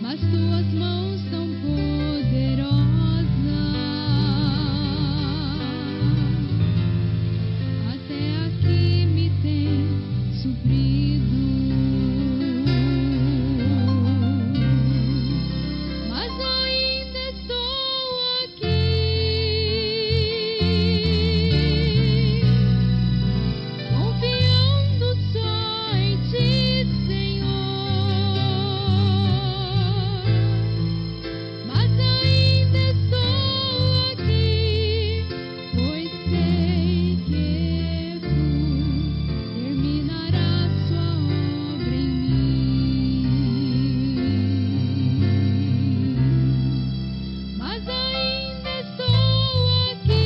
mas tuas mãos são poderosas. Até aqui me tem suprido. Mas ainda estou aqui, confiando só em ti, Senhor. Mas ainda estou aqui, pois sei que tu terminarás sua obra em mim. Mas ainda estou aqui,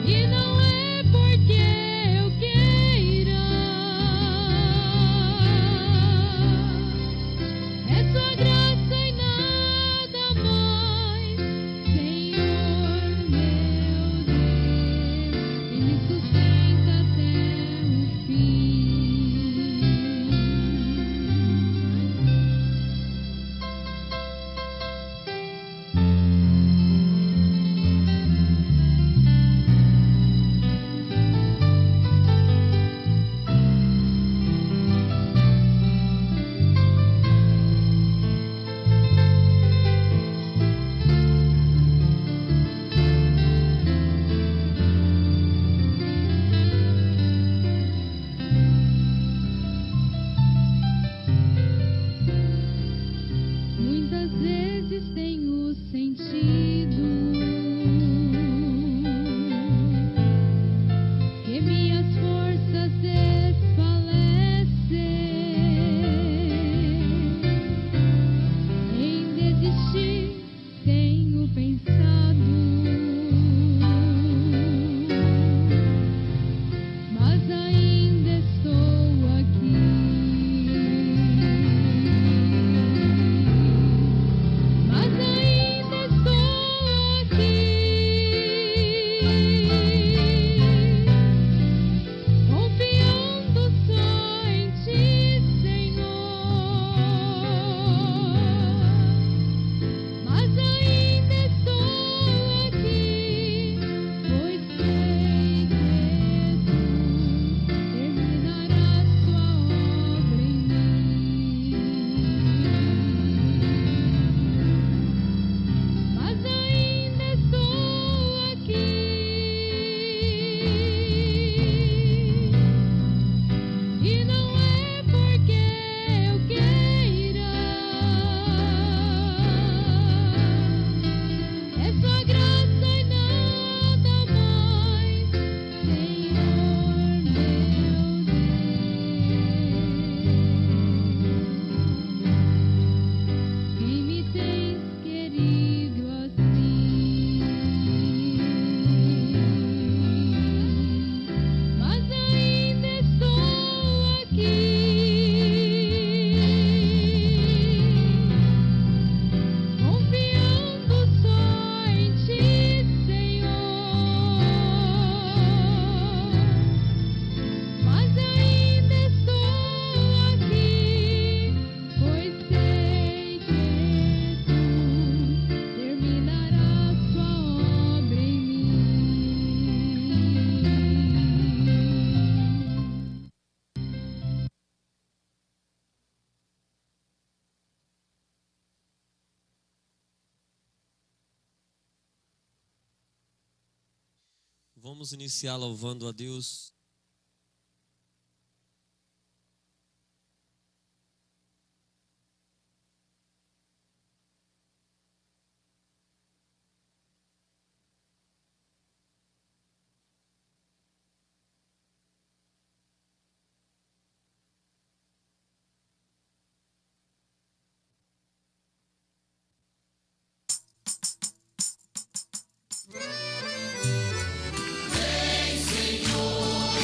e não é porque eu queira, é sua graça e nada mais, Senhor meu Deus, que me sustenta até o fim. Muitas vezes tenho sentido que minhas forças desfalecem. Em desistir tenho pensado, mas ainda estou aqui. Mas ainda estou aqui, confiando só em ti, Senhor. Mas ainda estou aqui, pois sei que tu terminarás sua obra em mim. Mas ainda estou aqui, e não é porque eu queira, é sua graça e nada mais, Senhor meu Deus, quem me tens querido assim. Mas ainda estou aqui, confiando só em ti, Senhor. Mas ainda estou aqui, pois sei que tu terminarás sua obra em mim. Vamos iniciar louvando a Deus. Senhor.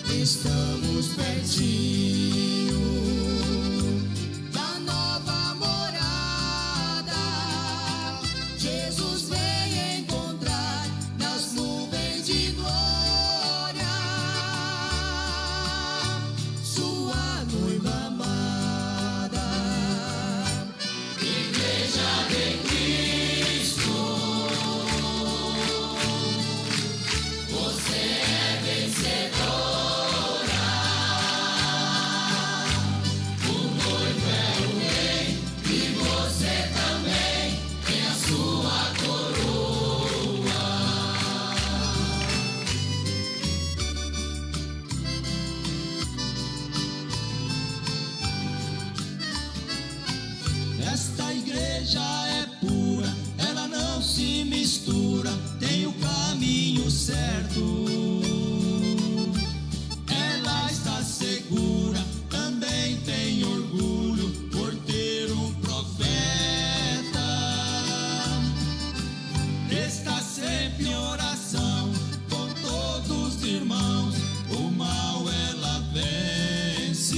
Estamos pertinho da nova morada. Jesus vem encontrar nas nuvens de glória sua noiva amada. Igreja de Cristo, você é vencedor. Esta igreja é pura, ela não se mistura, tem o caminho certo. Ela está segura, também tem orgulho por ter um profeta. Está sempre em oração com todos os irmãos, o mal ela vence.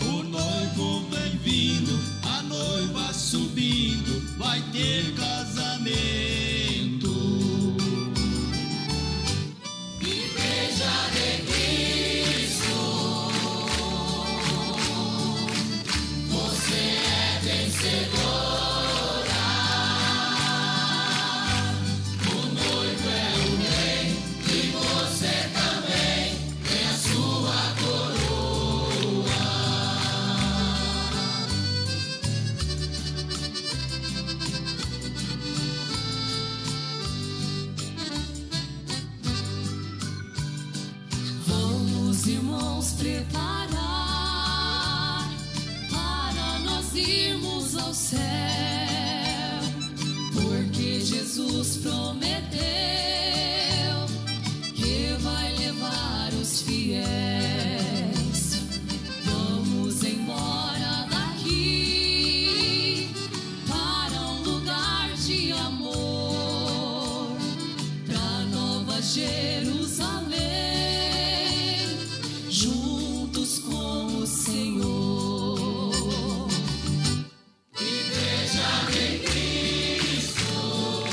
O noivo vem vindo, a noiva subindo, vai ter casamento. Igreja de Cristo, você é vencedora. O noivo é o rei e você também tem a sua coroa. Vamos, irmãos, preparar para nós irmos ao céu, porque Jesus prometeu que vai levar os fiéis. Vamos embora daqui para um lugar de amor, pra Nova Jerusalém, juntos com o Senhor. Igreja de Cristo,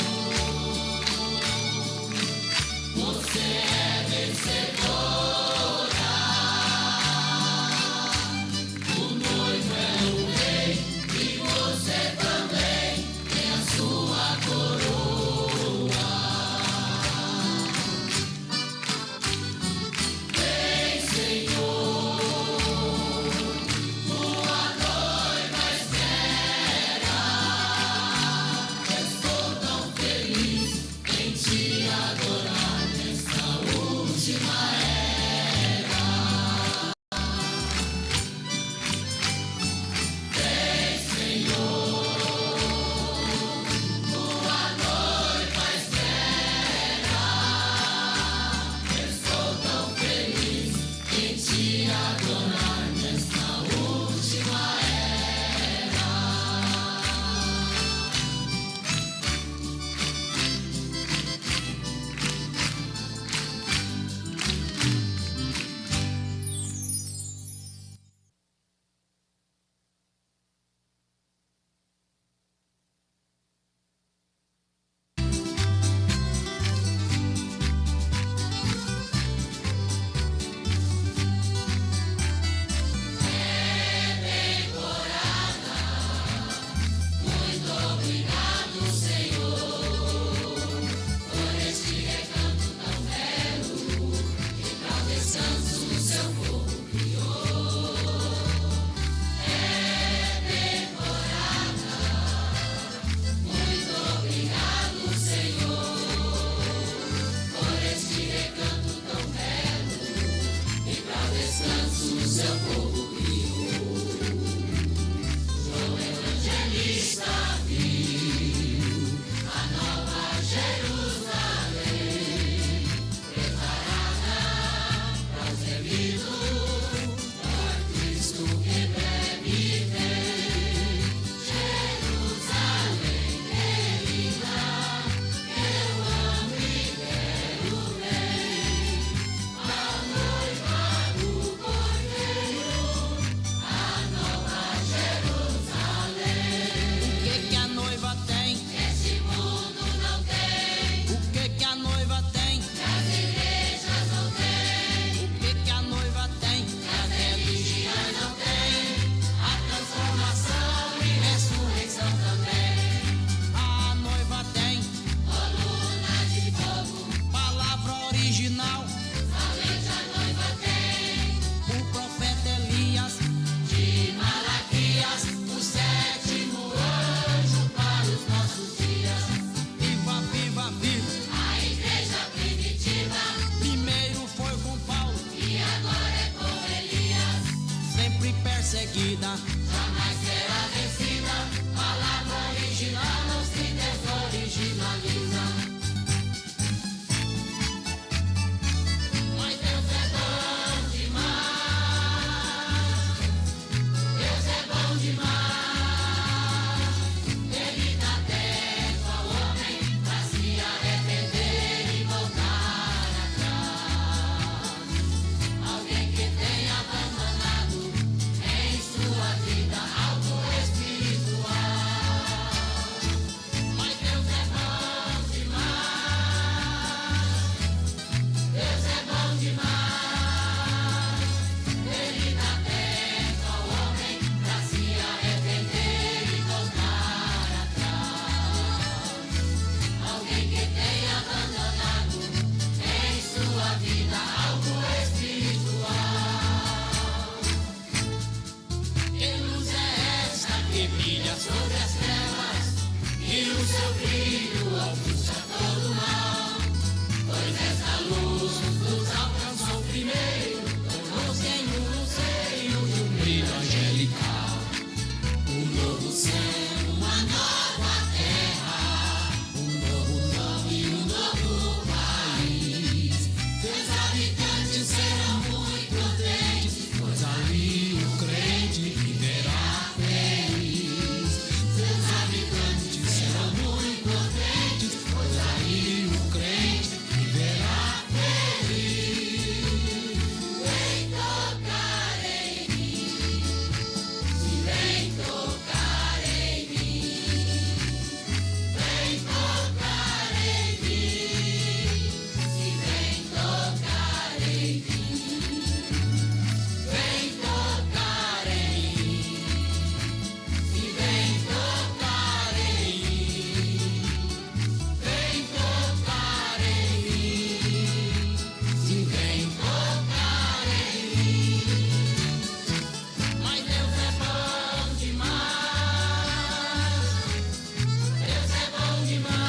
perseguida. Jamais será vencida. Palavra original não se desoriginaliza. Mas Deus é bom demais. Deus é bom demais. Ele dá tempo ao homem pra se arrepender e voltar atrás. Alguém que tenha abandonado em sua vida algo espiritual. Mas Deus é bom demais. Deus é bom demais. Ele dá tempo ao homem pra se arrepender e voltar atrás. Alguém que tenha abandonado em sua vida algo espiritual. Que luz é esta que brilha sobre as trevas e o seu brilho ofusca todo mal? Pois essa luz nos alcançou primeiro, tornou-se em um luzeiro de um brilho angelical. Um novo céu, uma nova terra, um novo nome e um novo país. Seus habitantes serão muito contentes, pois ali o crente viverá feliz. Seus habitantes serão muito contentes, pois ali o crente viverá feliz. Vem tocar em mim, se vem tocar em mim. Vem tocar em mim, se vem tocar em mim. Vem tocar em mim, se vem tocar em mim. Vem tocar em mim, se vem tocar em mim. Mas Deus é bom demais. Deus é bom demais.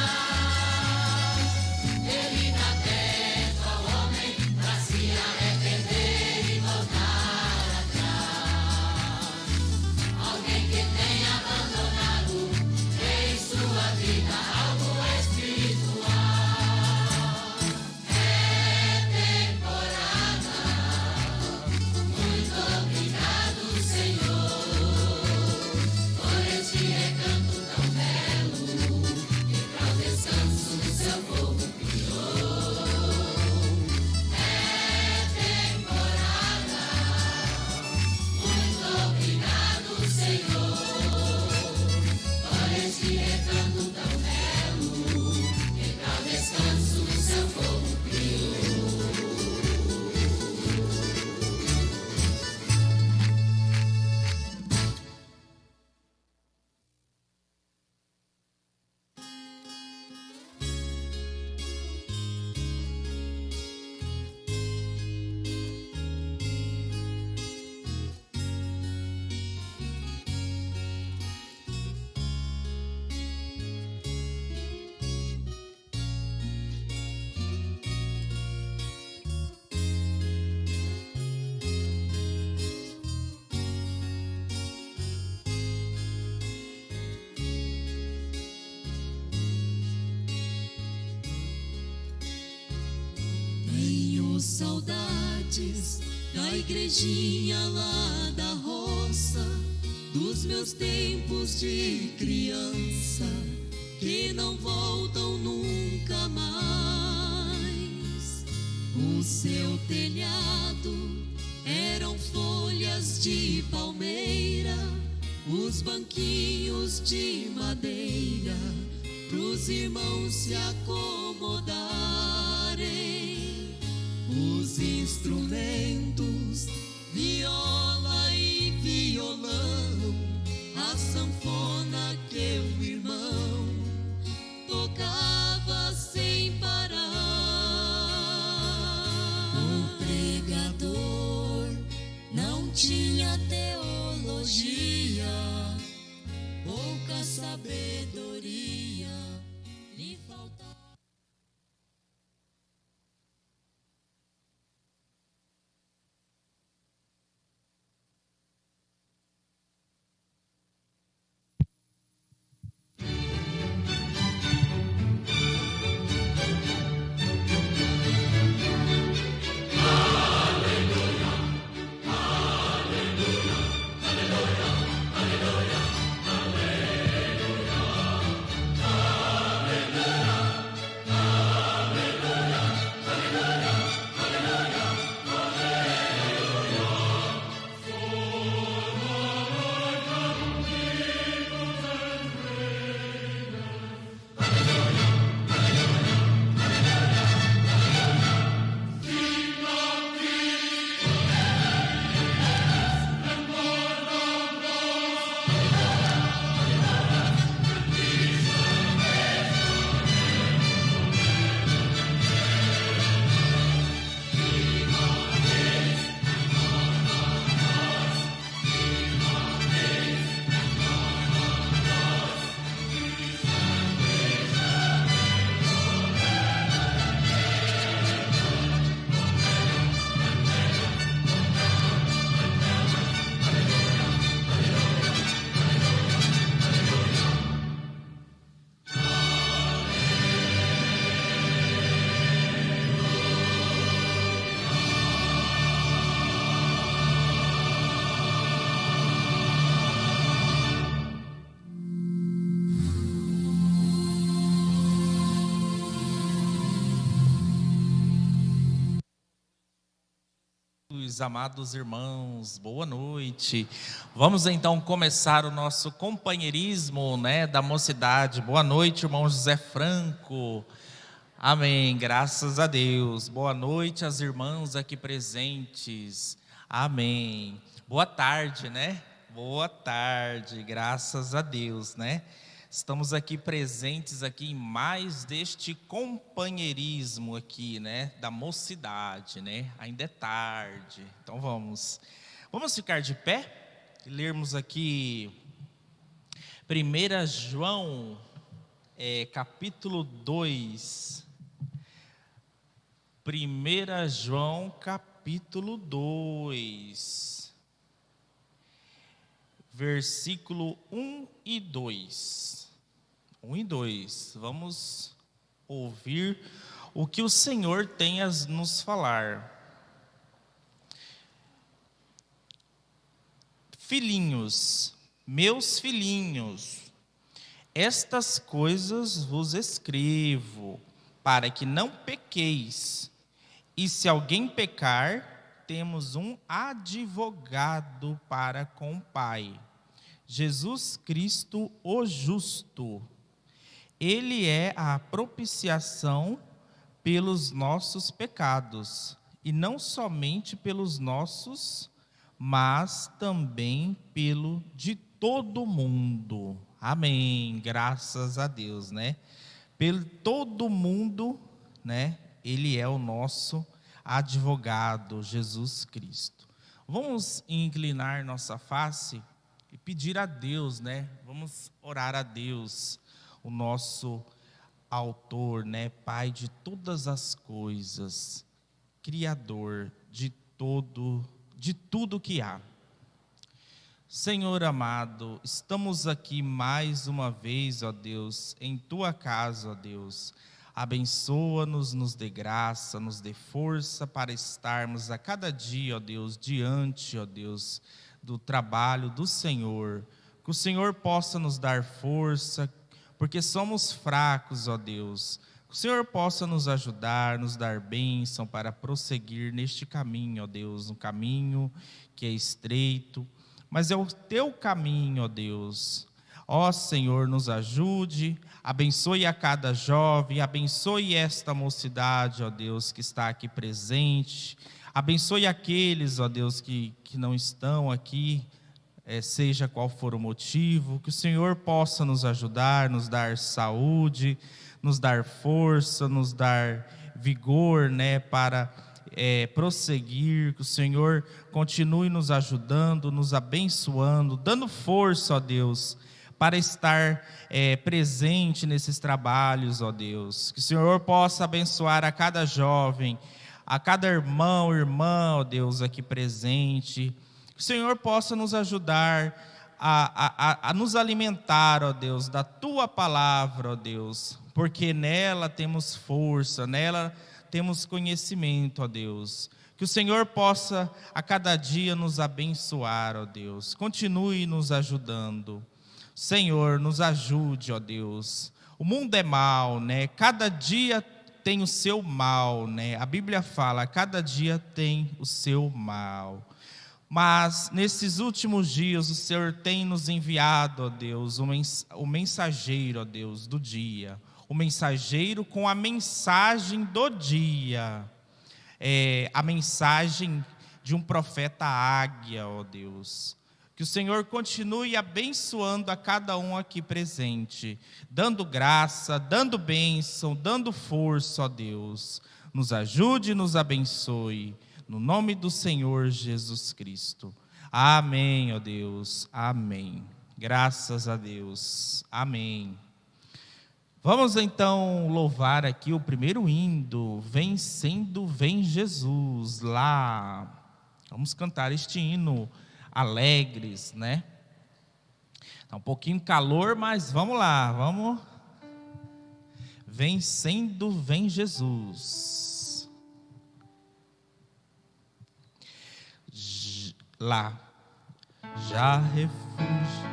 Ele dá tempo ao homem pra se arrepender e voltar atrás. Alguém que tenha abandonado em sua vida algo espiritual. É temporada. Muito obrigado, Senhor, por este recanto tão belo que para o descanso do seu povo criou. É temporada. Muito obrigado, Senhor, por este recanto tão belo que para o descanso do seu povo criou. Tenho saudades da igrejinha lá da roça, dos meus tempos de criança, que não voltam nunca mais. O seu telhado eram folhas de palmeira, os banquinhos de madeira, pros irmãos se acomodarem. Os instrumentos, viola e violão, a sanfona que o irmão tocava sem parar. O pregador não tinha teologia, pouca sabedoria lhe faltava. queridos, amados irmãos, boa noite. Vamos então começar o nosso companheirismo, da mocidade. Boa noite, irmão José Franco. Amém, graças a Deus. Boa noite às irmãs aqui presentes. Amém. Boa tarde, Boa tarde, graças a Deus, Estamos aqui presentes aqui em mais deste companheirismo aqui, da mocidade, Ainda é tarde. Então vamos ficar de pé e lermos aqui 1 João, capítulo 2. 1 João, capítulo 2. Versículo 1 e 2. 1 e 2. Vamos ouvir o que o Senhor tem a nos falar. Filhinhos, meus filhinhos, estas coisas vos escrevo, para que não pequeis. E se alguém pecar, temos um advogado para com o Pai, Jesus Cristo o justo. Ele é a propiciação pelos nossos pecados, e não somente pelos nossos, mas também pelo de todo mundo. Amém, graças a Deus, Pelo todo mundo, Ele é o nosso advogado, Jesus Cristo. Vamos inclinar nossa face e pedir a Deus, Vamos orar a Deus, o nosso autor, Pai de todas as coisas, Criador de tudo que há. Senhor amado, estamos aqui mais uma vez, ó Deus, em Tua casa, ó Deus. Abençoa-nos, nos dê graça, nos dê força para estarmos a cada dia, ó Deus, diante, ó Deus, do trabalho do Senhor. Que o Senhor possa nos dar força, porque somos fracos, ó Deus. Que o Senhor possa nos ajudar, nos dar bênção para prosseguir neste caminho, ó Deus, um caminho que é estreito, mas é o Teu caminho, ó Deus. Ó Senhor, nos ajude, abençoe a cada jovem, abençoe esta mocidade, ó Deus, que está aqui presente. Abençoe aqueles, ó Deus, que não estão aqui, seja qual for o motivo. Que o Senhor possa nos ajudar, nos dar saúde, nos dar força, nos dar vigor, para prosseguir. Que o Senhor continue nos ajudando, nos abençoando, dando força, ó Deus, para estar presente nesses trabalhos, ó Deus. Que o Senhor possa abençoar a cada jovem, a cada irmão, irmã, ó Deus, aqui presente. Que o Senhor possa nos ajudar a nos alimentar, ó Deus, da Tua palavra, ó Deus, porque nela temos força, nela temos conhecimento, ó Deus. Que o Senhor possa a cada dia nos abençoar, ó Deus. Continue nos ajudando. Senhor, nos ajude, ó Deus. O mundo é mau, Cada dia tem o seu mal, A Bíblia fala, cada dia tem o seu mal. Mas nesses últimos dias o Senhor tem nos enviado, ó Deus, o mensageiro, ó Deus, do dia. O mensageiro com a mensagem do dia. A mensagem de um profeta águia, ó Deus. Que o Senhor continue abençoando a cada um aqui presente, dando graça, dando bênção, dando força, ó Deus. Nos ajude e nos abençoe, no nome do Senhor Jesus Cristo. Amém, ó Deus, amém. Graças a Deus, amém. Vamos então louvar aqui o primeiro hino, Vencendo Vem Jesus, lá. Vamos cantar este hino alegres, Tá um pouquinho calor, mas vamos lá, vamos. Vencendo vem Jesus. Lá, já refúgio.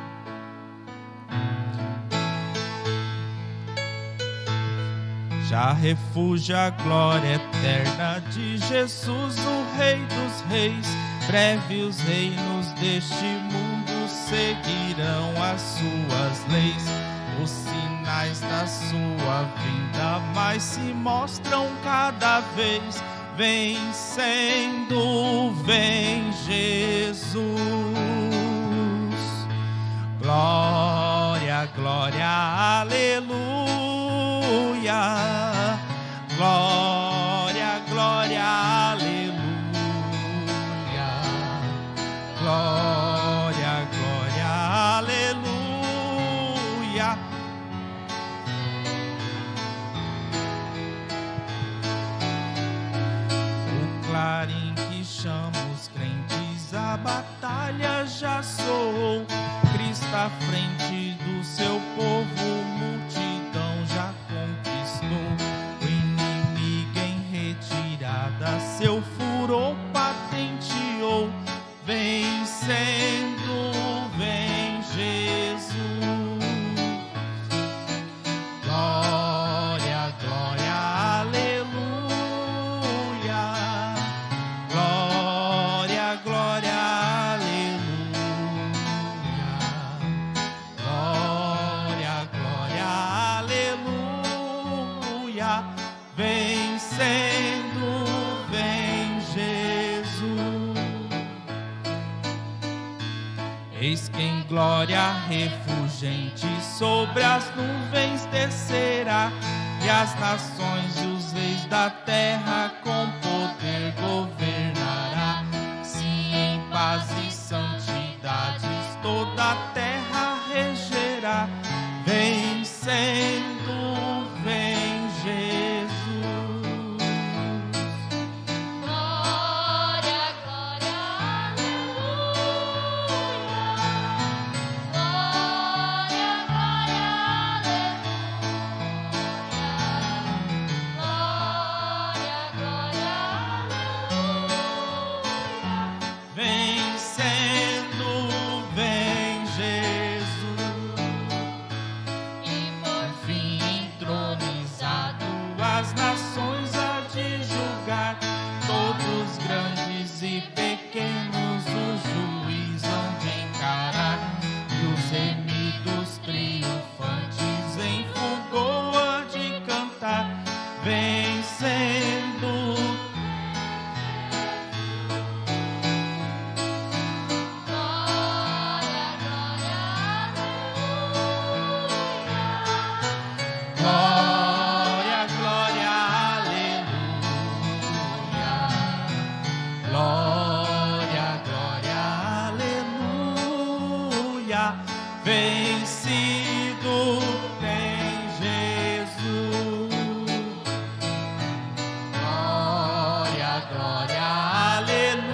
já refúgio a glória eterna de Jesus, o Rei dos Reis. Breve os reinos deste mundo seguirão as suas leis. Os sinais da sua vinda mais se mostram cada vez. Vencendo, vem Jesus. Glória, glória, aleluia. Glória, glória, aleluia. Glória, glória, aleluia. O clarim que chama os crentes, a batalha já soou. Cristo à frente do seu povo, multidão já conquistou. O inimigo em retirada, seu furor patenteou. Vencendo, vem Jesus. Glória, glória, aleluia. Glória, glória, aleluia. Glória, glória, aleluia. Vencendo, vem Jesus. Eis que em glória refulgente sobre as nuvens descerá, e as nações e os reis da terra com poder governará. Sim, em paz e santidades toda a terra regerá. Vencendo, vem Jesus. Glória, glória, aleluia. Glória, glória, aleluia. Glória, glória, aleluia. Vencendo, vem Jesus. E por Fim entronizado, as nações há de julgar. Todos grandes e pequenos, o juiz hão de encarar. E os remidos triunfantes em fulgor há de cantar. Vencendo. glória, glória, aleluia. Glória, glória, aleluia. Glória, glória, aleluia. Vencido tem Jesus. Glória, glória, aleluia.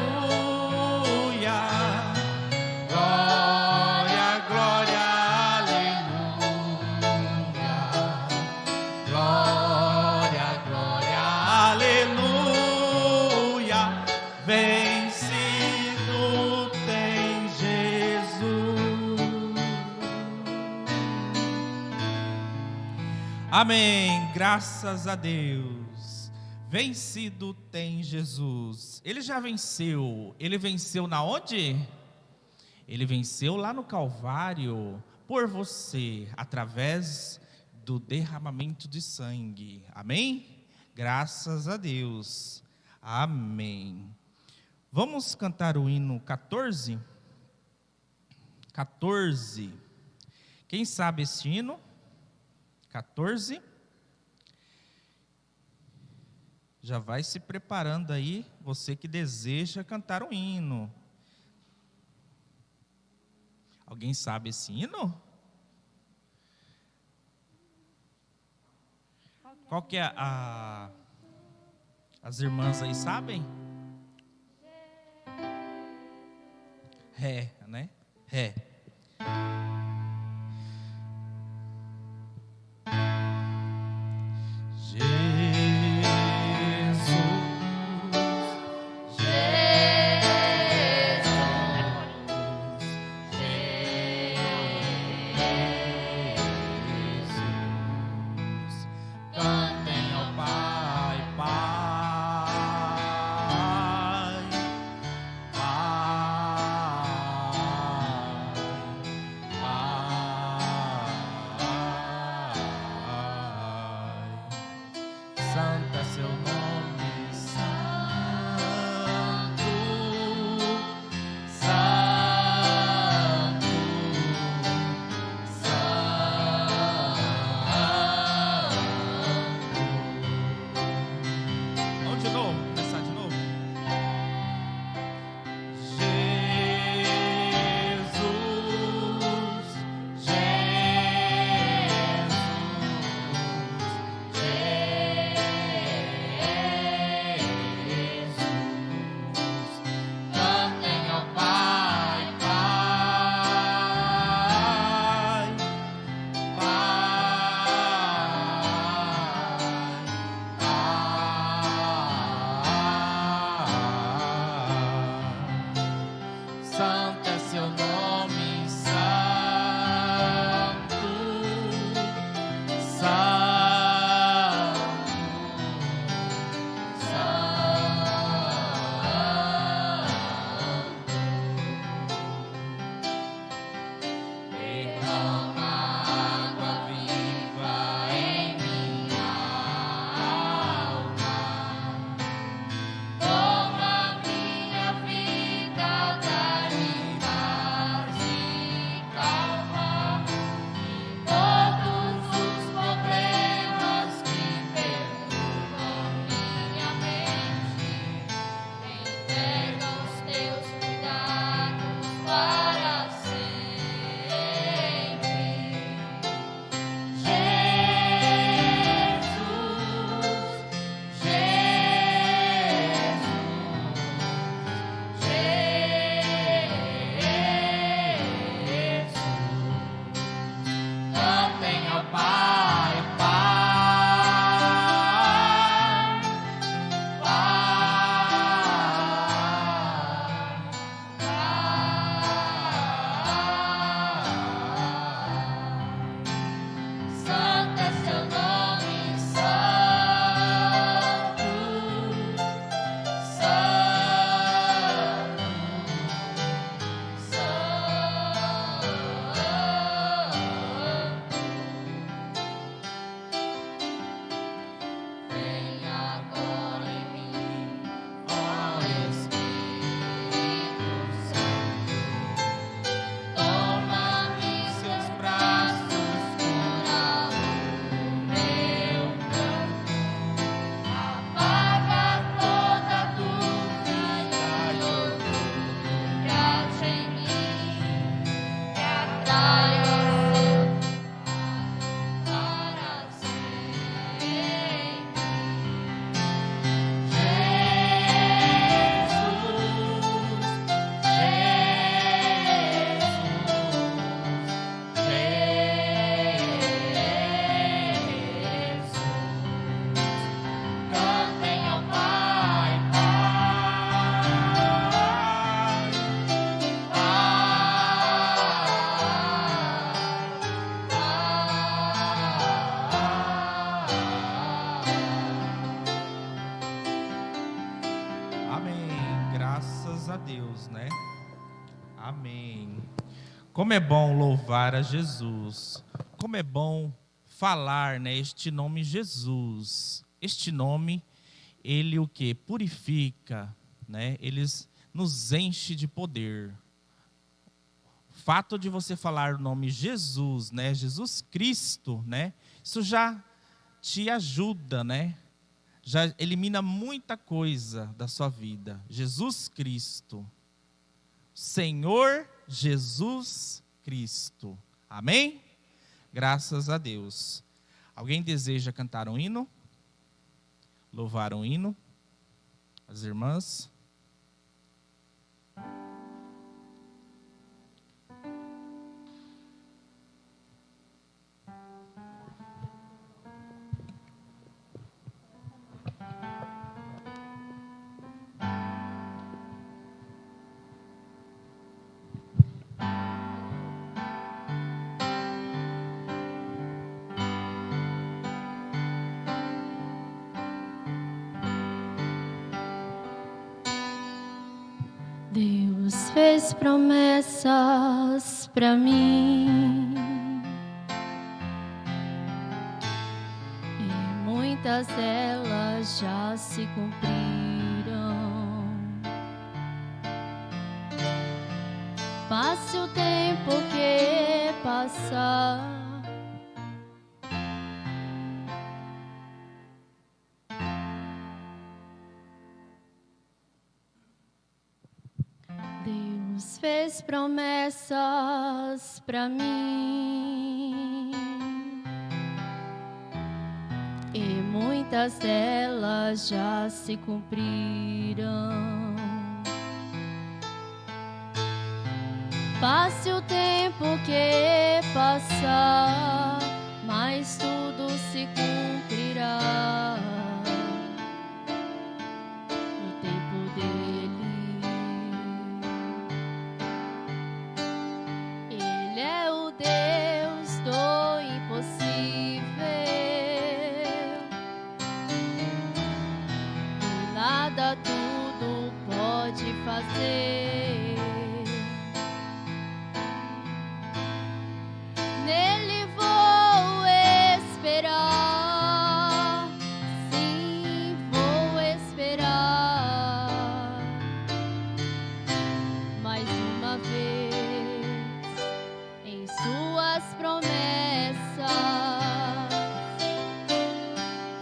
Glória, glória, aleluia. Glória, glória, aleluia. Vencido tem Jesus. Amém. Graças a Deus. Vencido tem Jesus. Ele já venceu. Ele venceu na onde? Ele venceu lá no Calvário por você, através do derramamento de sangue. Amém? Graças a Deus. Amém. Vamos cantar o hino 14? 14. Quem sabe esse hino? 14. Já vai se preparando aí, você que deseja cantar um hino. Alguém sabe esse hino? Qual que é as irmãs aí sabem? Ré, né? Ré. Cantem a Deus, né? Amém. Como é bom louvar a Jesus. Como é bom falar, né, este nome Jesus. Este nome, ele o que? Purifica, né? Ele nos enche de poder. O fato de você falar o nome Jesus, né, Jesus Cristo, né, isso já te ajuda, né? Já elimina muita coisa da sua vida. Jesus Cristo. Senhor Jesus Cristo. Amém? Graças a Deus. Alguém deseja cantar um hino? Louvar um hino? As irmãs? Deus fez promessas pra mim e muitas delas já se cumpriram. Passe o tempo que passar, Deus fez promessas pra mim e muitas delas já se cumpriram. Passe o tempo que passar, mas tudo se cumprirá no tempo dele. Ele é o Deus do impossível, do nada tudo pode fazer. Nele vou esperar, sim, vou esperar mais uma vez em suas promessas.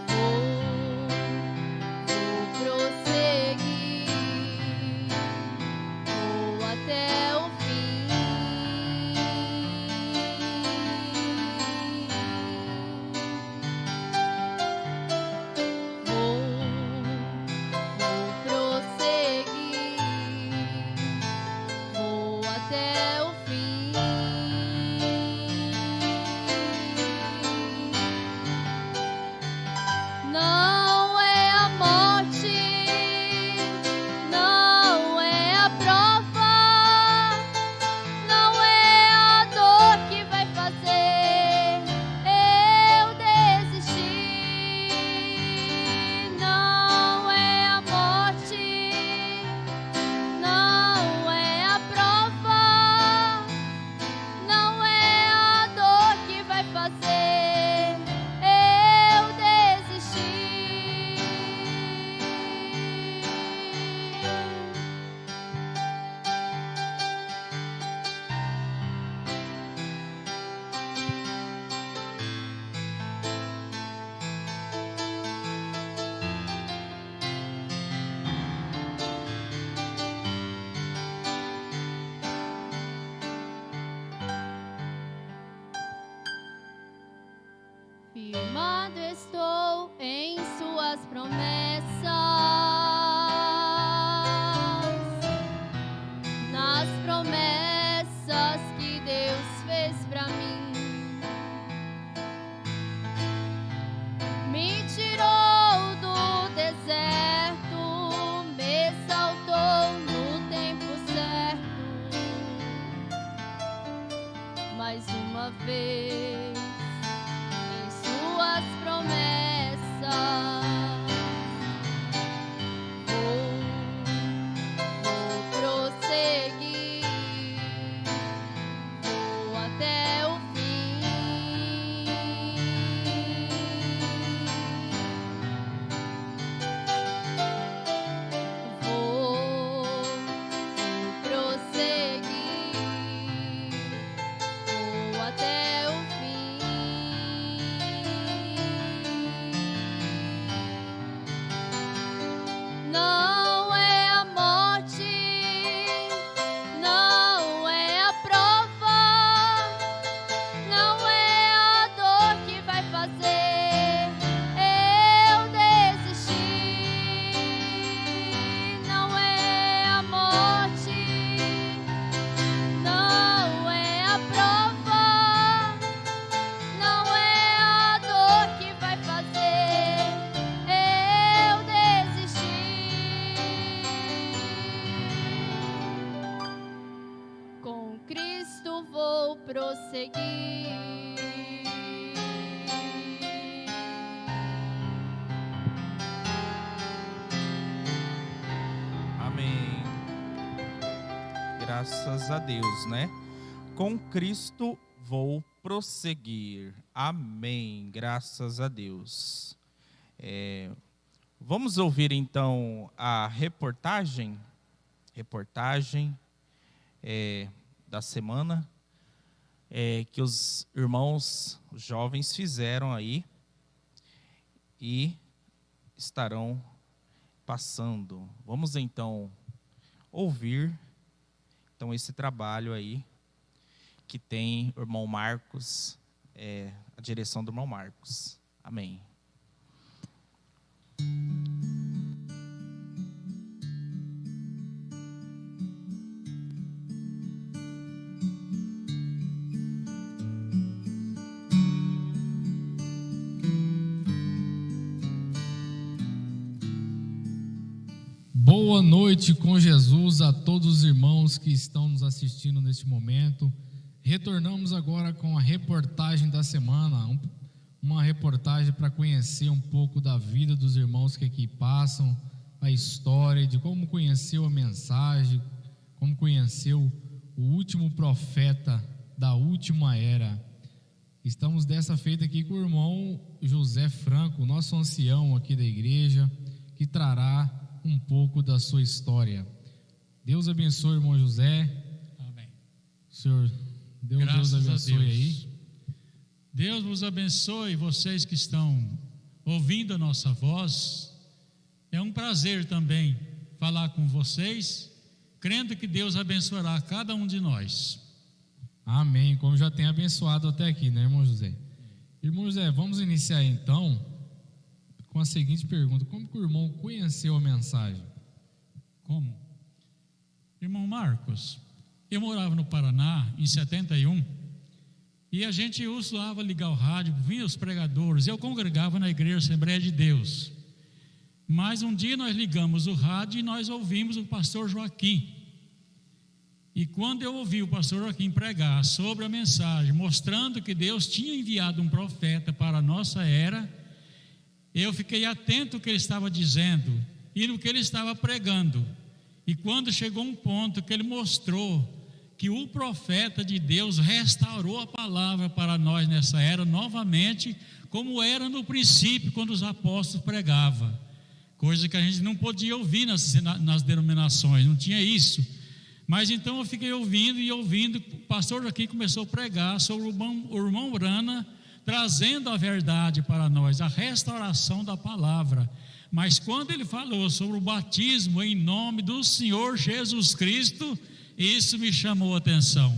Vou prosseguir, vou até o fim. Vou prosseguir, vou até o fim. Não é a morte, não é a prova, não é a dor que vai fazer eu desistir. Não é a morte, não é a prova, não é a dor que vai fazer eu desistir. Firmado estou em suas promessas, nas promessas que Deus fez pra mim. Me tirou do deserto, me exaltou no tempo certo. Mais uma vez em suas promessas, vou prosseguir. Amém. Graças a Deus, né? Com Cristo vou prosseguir. Amém. Graças a Deus. Vamos ouvir então a reportagem da semana que os irmãos jovens fizeram aí e estarão passando. Vamos então ouvir então esse trabalho aí que tem o irmão Marcos, a direção do irmão Marcos. Amém. Boa noite com Jesus a todos os irmãos que estão nos assistindo neste momento. Retornamos agora com a reportagem da semana, uma reportagem para conhecer um pouco da vida dos irmãos que aqui passam, a história de como conheceu a mensagem, como conheceu o último profeta da última era. Estamos dessa feita aqui com o irmão José Franco, nosso ancião aqui da igreja, que trará um pouco da sua história. Deus abençoe, irmão José. Amém. Senhor, Deus abençoe aí. Deus vos abençoe, vocês que estão ouvindo a nossa voz. É um prazer também falar com vocês, crendo que Deus abençoará cada um de nós. Amém, como já tem abençoado até aqui, né, irmão José? Irmão José, vamos iniciar então com a seguinte pergunta: como que o irmão conheceu a mensagem? Como? Irmão Marcos, eu morava no Paraná em 71 e a gente usava ligar o rádio, vinha os pregadores, eu congregava na igreja Assembleia de Deus. Mas um dia nós ligamos o rádio e nós ouvimos o pastor Joaquim. E quando eu ouvi o pastor Joaquim pregar sobre a mensagem, mostrando que Deus tinha enviado um profeta para a nossa era, eu fiquei atento ao que ele estava dizendo e no que ele estava pregando. E quando chegou um ponto que ele mostrou que o profeta de Deus restaurou a palavra para nós nessa era novamente, como era no princípio quando os apóstolos pregavam, coisa que a gente não podia ouvir nas denominações, não tinha isso. Mas então eu fiquei ouvindo, o pastor Joaquim começou a pregar sobre o irmão Brana, trazendo a verdade para nós, a restauração da palavra. Mas quando ele falou sobre o batismo em nome do Senhor Jesus Cristo, isso me chamou a atenção,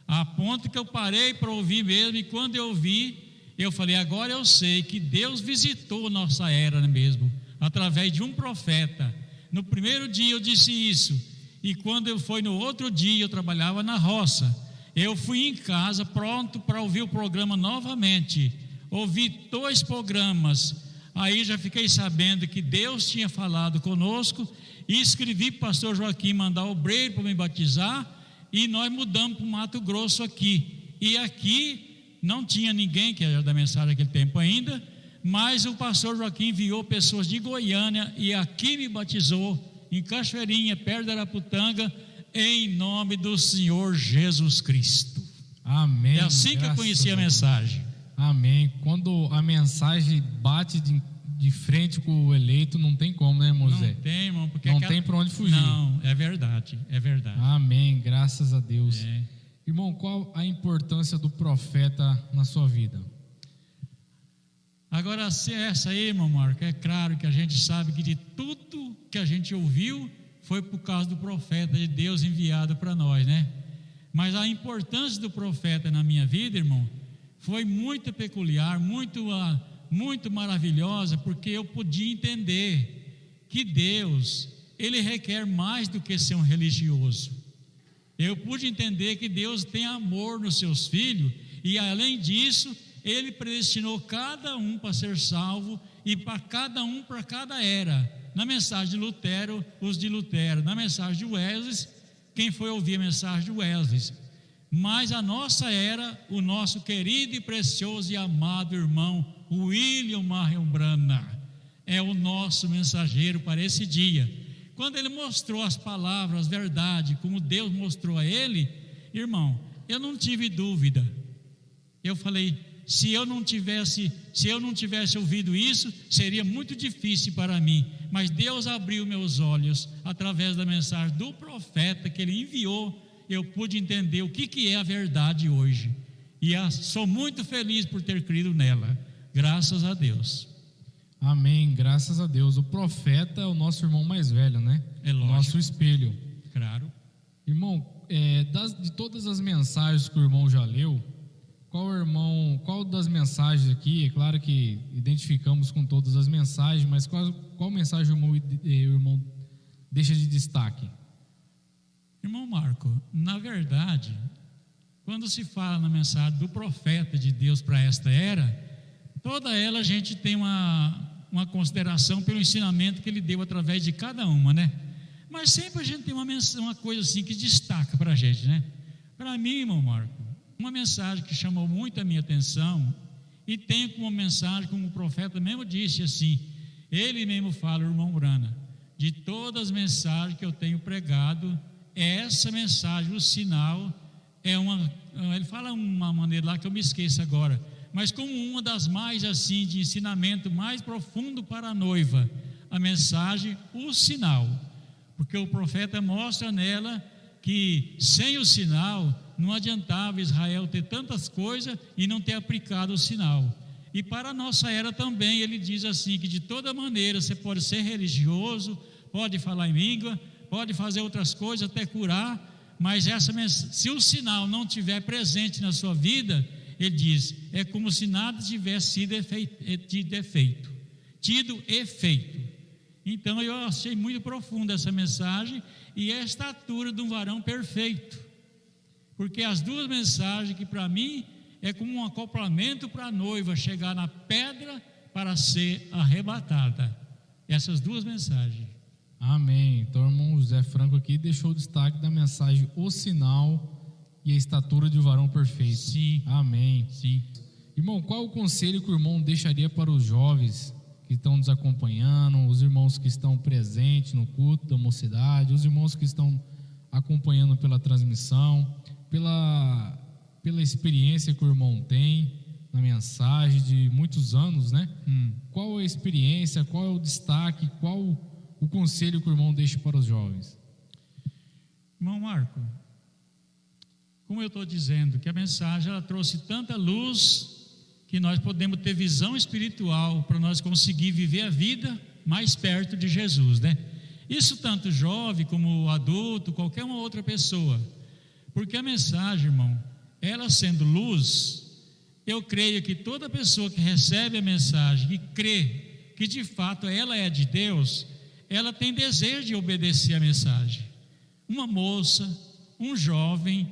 a ponto que eu parei para ouvir mesmo. E quando eu vi, eu falei: agora eu sei que Deus visitou nossa era mesmo, através de um profeta. No primeiro dia eu disse isso, e quando eu fui no outro dia, eu trabalhava na roça, eu fui em casa pronto para ouvir o programa novamente. Ouvi 2 programas, aí já fiquei sabendo que Deus tinha falado conosco, e escrevi para o pastor Joaquim mandar o obreiro para me batizar, e nós mudamos para o Mato Grosso aqui. E aqui não tinha ninguém que era da mensagem naquele tempo ainda, mas o pastor Joaquim enviou pessoas de Goiânia e aqui me batizou, em Cachoeirinha, perto da Araputanga, em nome do Senhor Jesus Cristo. Amém. É assim que eu conheci a mensagem. Amém. Quando a mensagem bate de frente com o eleito, não tem como, né, irmão José? Não tem, irmão, porque não tem para onde fugir. Não, é verdade, é verdade. Amém, graças a Deus. Irmão, qual a importância do profeta na sua vida? Agora, se essa aí, irmão Marco, é claro que a gente sabe que de tudo que a gente ouviu foi por causa do profeta de Deus enviado para nós, né? Mas a importância do profeta na minha vida, irmão, foi muito peculiar, muito maravilhosa, porque eu podia entender que Deus, Ele requer mais do que ser um religioso. Eu pude entender que Deus tem amor nos seus filhos, e além disso, Ele predestinou cada um para ser salvo, e para cada um, para cada era. Na mensagem de Lutero, os de Lutero. Na mensagem de Wesley, quem foi ouvir a mensagem de Wesley. Mas a nossa era, o nosso querido e precioso e amado irmão William Marion Branham é o nosso mensageiro para esse dia. Quando ele mostrou as palavras, verdade, como Deus mostrou a ele, irmão, eu não tive dúvida. Eu falei, se eu não tivesse ouvido isso, seria muito difícil para mim. Mas Deus abriu meus olhos através da mensagem do profeta que ele enviou. Eu pude entender o que é a verdade hoje. E sou muito feliz por ter crido nela. Graças a Deus. Amém, graças a Deus. O profeta é o nosso irmão mais velho, né? É lógico. Nosso espelho. Claro. Irmão, de todas as mensagens que o irmão já leu, qual das mensagens aqui, é claro que identificamos com todas as mensagens, mas qual mensagem o irmão deixa de destaque? Irmão Marco, na verdade, quando se fala na mensagem do profeta de Deus para esta era, toda ela a gente tem uma consideração pelo ensinamento que ele deu através de cada uma, né? Mas sempre a gente tem uma coisa assim que destaca para a gente, né? Para mim, irmão Marco, uma mensagem que chamou muito a minha atenção, e tem como mensagem, como o profeta mesmo disse assim, ele mesmo fala, o irmão Branham, de todas as mensagens que eu tenho pregado, essa mensagem, o sinal, ele fala uma maneira lá que eu me esqueço agora, mas como uma das mais assim, de ensinamento mais profundo para a noiva, a mensagem, o sinal, porque o profeta mostra nela que sem o sinal, não adiantava Israel ter tantas coisas e não ter aplicado o sinal. E para a nossa era também, ele diz assim, que de toda maneira você pode ser religioso, pode falar em língua, pode fazer outras coisas, até curar, mas se o sinal não estiver presente na sua vida, ele diz, é como se nada tivesse tido efeito. Então eu achei muito profunda essa mensagem, e a estatura de um varão perfeito, porque as duas mensagens que para mim é como um acoplamento para a noiva chegar na pedra para ser arrebatada. Essas duas mensagens. Amém. Então o irmão José Franco aqui deixou o destaque da mensagem, o sinal e a estatura de um varão perfeito. Sim. Amém. Sim. Irmão, qual o conselho que o irmão deixaria para os jovens que estão nos acompanhando, os irmãos que estão presentes no culto da mocidade, os irmãos que estão acompanhando pela transmissão, pela experiência que o irmão tem na mensagem de muitos anos, né? Qual a experiência, qual é o destaque, qual o conselho que o irmão deixa para os jovens? Irmão Marco, como eu estou dizendo, que a mensagem ela trouxe tanta luz que nós podemos ter visão espiritual para nós conseguir viver a vida mais perto de Jesus, né? Isso tanto jovem como adulto, qualquer uma outra pessoa. Porque a mensagem, irmão, ela sendo luz, eu creio que toda pessoa que recebe a mensagem, que crê que de fato ela é de Deus, ela tem desejo de obedecer a mensagem. Uma moça, um jovem,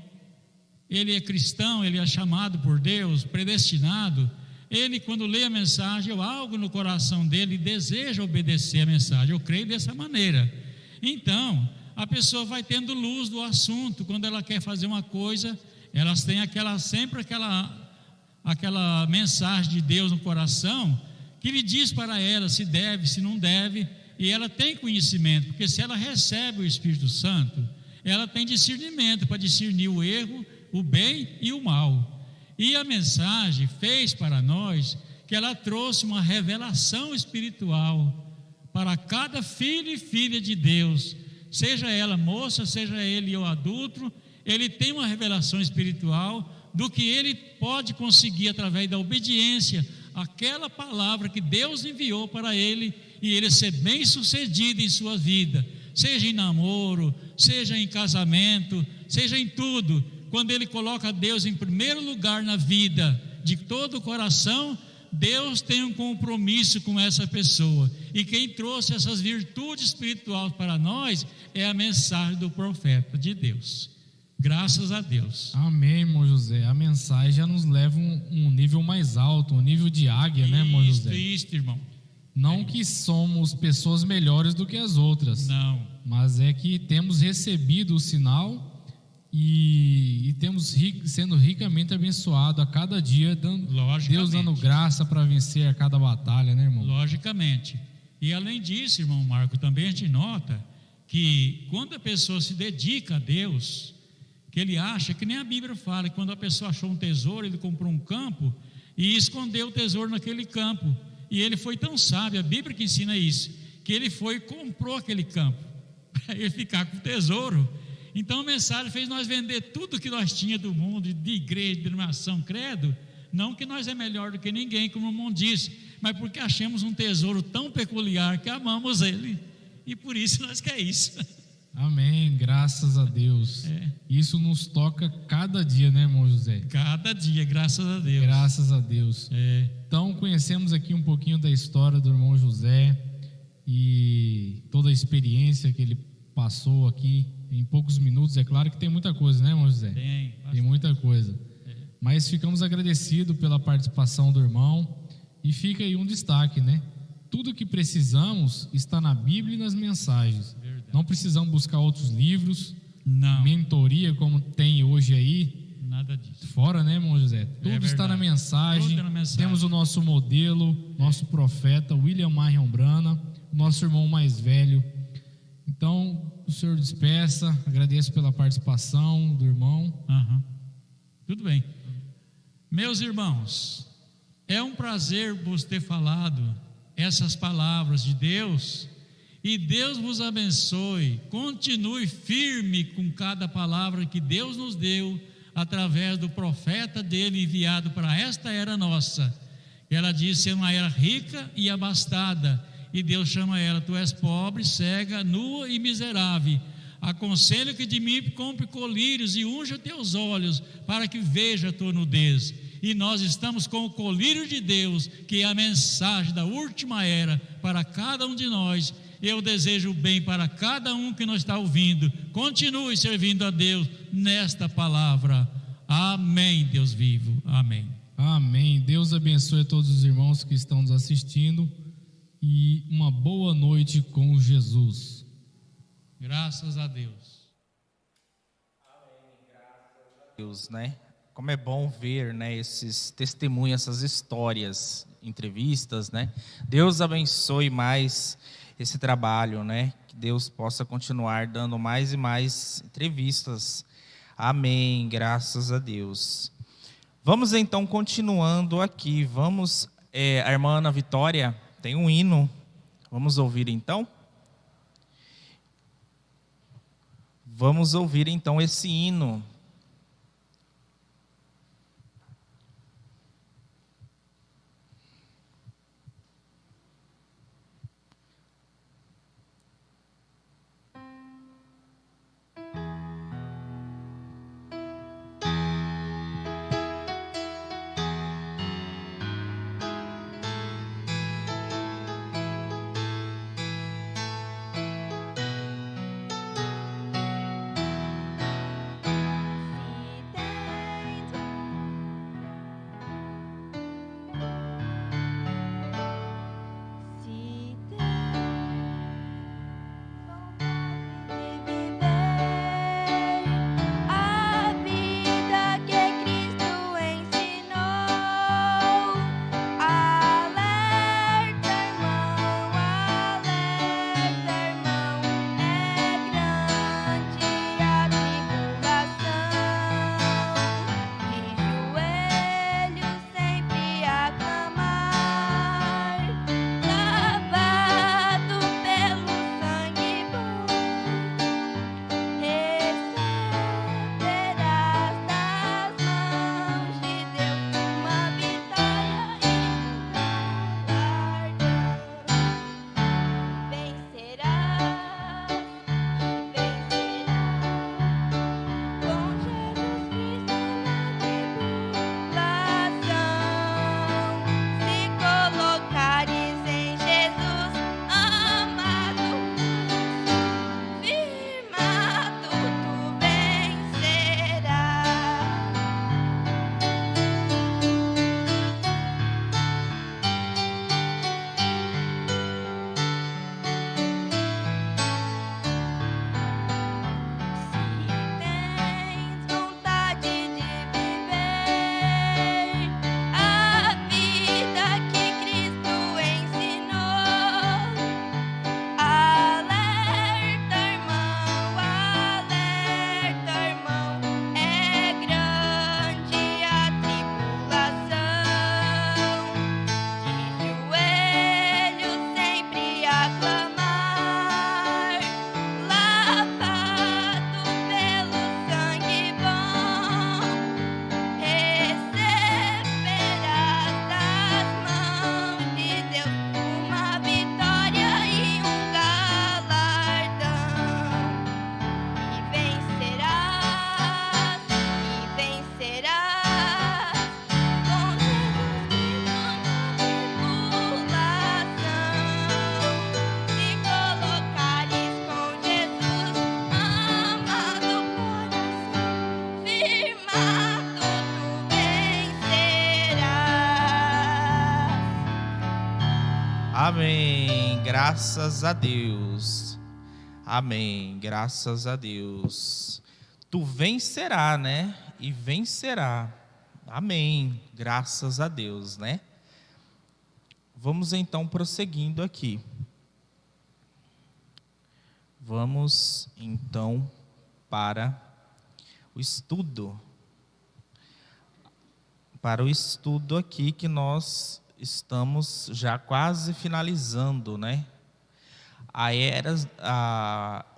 ele é cristão, ele é chamado por Deus, predestinado, ele quando lê a mensagem, algo no coração dele deseja obedecer a mensagem, eu creio dessa maneira. Então, a pessoa vai tendo luz do assunto, quando ela quer fazer uma coisa, elas têm sempre aquela mensagem de Deus no coração, que lhe diz para ela se deve, se não deve, e ela tem conhecimento, porque se ela recebe o Espírito Santo, ela tem discernimento para discernir o erro, o bem e o mal. E a mensagem fez para nós que ela trouxe uma revelação espiritual para cada filho e filha de Deus, seja ela moça, seja ele o adulto, ele tem uma revelação espiritual do que ele pode conseguir através da obediência àquela palavra que Deus enviou para ele, e ele ser bem sucedido em sua vida, seja em namoro, seja em casamento, seja em tudo. Quando ele coloca Deus em primeiro lugar na vida de todo o coração, Deus tem um compromisso com essa pessoa, e quem trouxe essas virtudes espirituais para nós é a mensagem do profeta de Deus. Graças a Deus. Amém, irmão José. A mensagem já nos leva um nível mais alto, um nível de águia, né, irmão José? Isso, irmão. Não que somos pessoas melhores do que as outras, não, mas é que temos recebido o sinal e temos sendo ricamente abençoado a cada dia, Deus dando graça para vencer a cada batalha, né, irmão? Logicamente. E além disso, irmão Marco, também a gente nota que quando a pessoa se dedica a Deus, que ele acha, que nem a Bíblia fala, que quando a pessoa achou um tesouro, ele comprou um campo e escondeu o tesouro naquele campo. E ele foi tão sábio, a Bíblia que ensina isso, que ele foi e comprou aquele campo para ele ficar com o tesouro. Então a mensagem fez nós vender tudo que nós tínhamos do mundo, de igreja, de denominação, credo. Não que nós é melhor do que ninguém, como o mundo disse, mas porque achamos um tesouro tão peculiar que amamos ele. E por isso nós queremos isso. Amém, graças a Deus. Isso nos toca cada dia, né, irmão José? Cada dia, graças a Deus. Graças a Deus. Então conhecemos aqui um pouquinho da história do irmão José e toda a experiência que ele passou aqui em poucos minutos. É claro que tem muita coisa, né, irmão José? Tem muita coisa. Mas ficamos agradecidos pela participação do irmão. E fica aí um destaque, né? Tudo que precisamos está na Bíblia e nas mensagens. Verdade. Não precisamos buscar outros livros, mentoria como tem hoje aí. Nada disso. Fora, né, irmão José? Tudo está na mensagem. Temos o nosso modelo, nosso profeta, William Marion Branham, nosso irmão mais velho. Então, o senhor despeça, agradeço pela participação do irmão. Tudo bem. Meus irmãos, é um prazer vos ter falado essas palavras de Deus, e Deus vos abençoe. Continue firme com cada palavra que Deus nos deu através do profeta dele enviado para esta era nossa. Ela disse: é uma era rica e abastada, e Deus chama ela: tu és pobre, cega, nua e miserável. Aconselho que de mim compre colírios e unja teus olhos, para que veja a tua nudez. E nós estamos com o colírio de Deus, que é a mensagem da última era para cada um de nós. Eu desejo o bem para cada um que nos está ouvindo. Continue servindo a Deus nesta palavra. Amém, Deus vivo. Amém. Amém. Deus abençoe a todos os irmãos que estão nos assistindo e uma boa noite com Jesus. Graças a Deus. Amém. Graças a Deus, né? Como é bom ver, né, esses testemunhos, essas histórias, entrevistas, né? Deus abençoe mais esse trabalho, né? Que Deus possa continuar dando mais e mais entrevistas. Amém, graças a Deus. Vamos então continuando aqui. Vamos, a irmã Ana Vitória tem um hino. Vamos ouvir então? Vamos ouvir então esse hino. Amém. Graças a Deus. Amém. Graças a Deus. Tu vencerá, né? E vencerá. Amém. Graças a Deus, né? Vamos então prosseguindo aqui. Vamos então para o estudo. Para o estudo aqui que nós estamos já quase finalizando, né?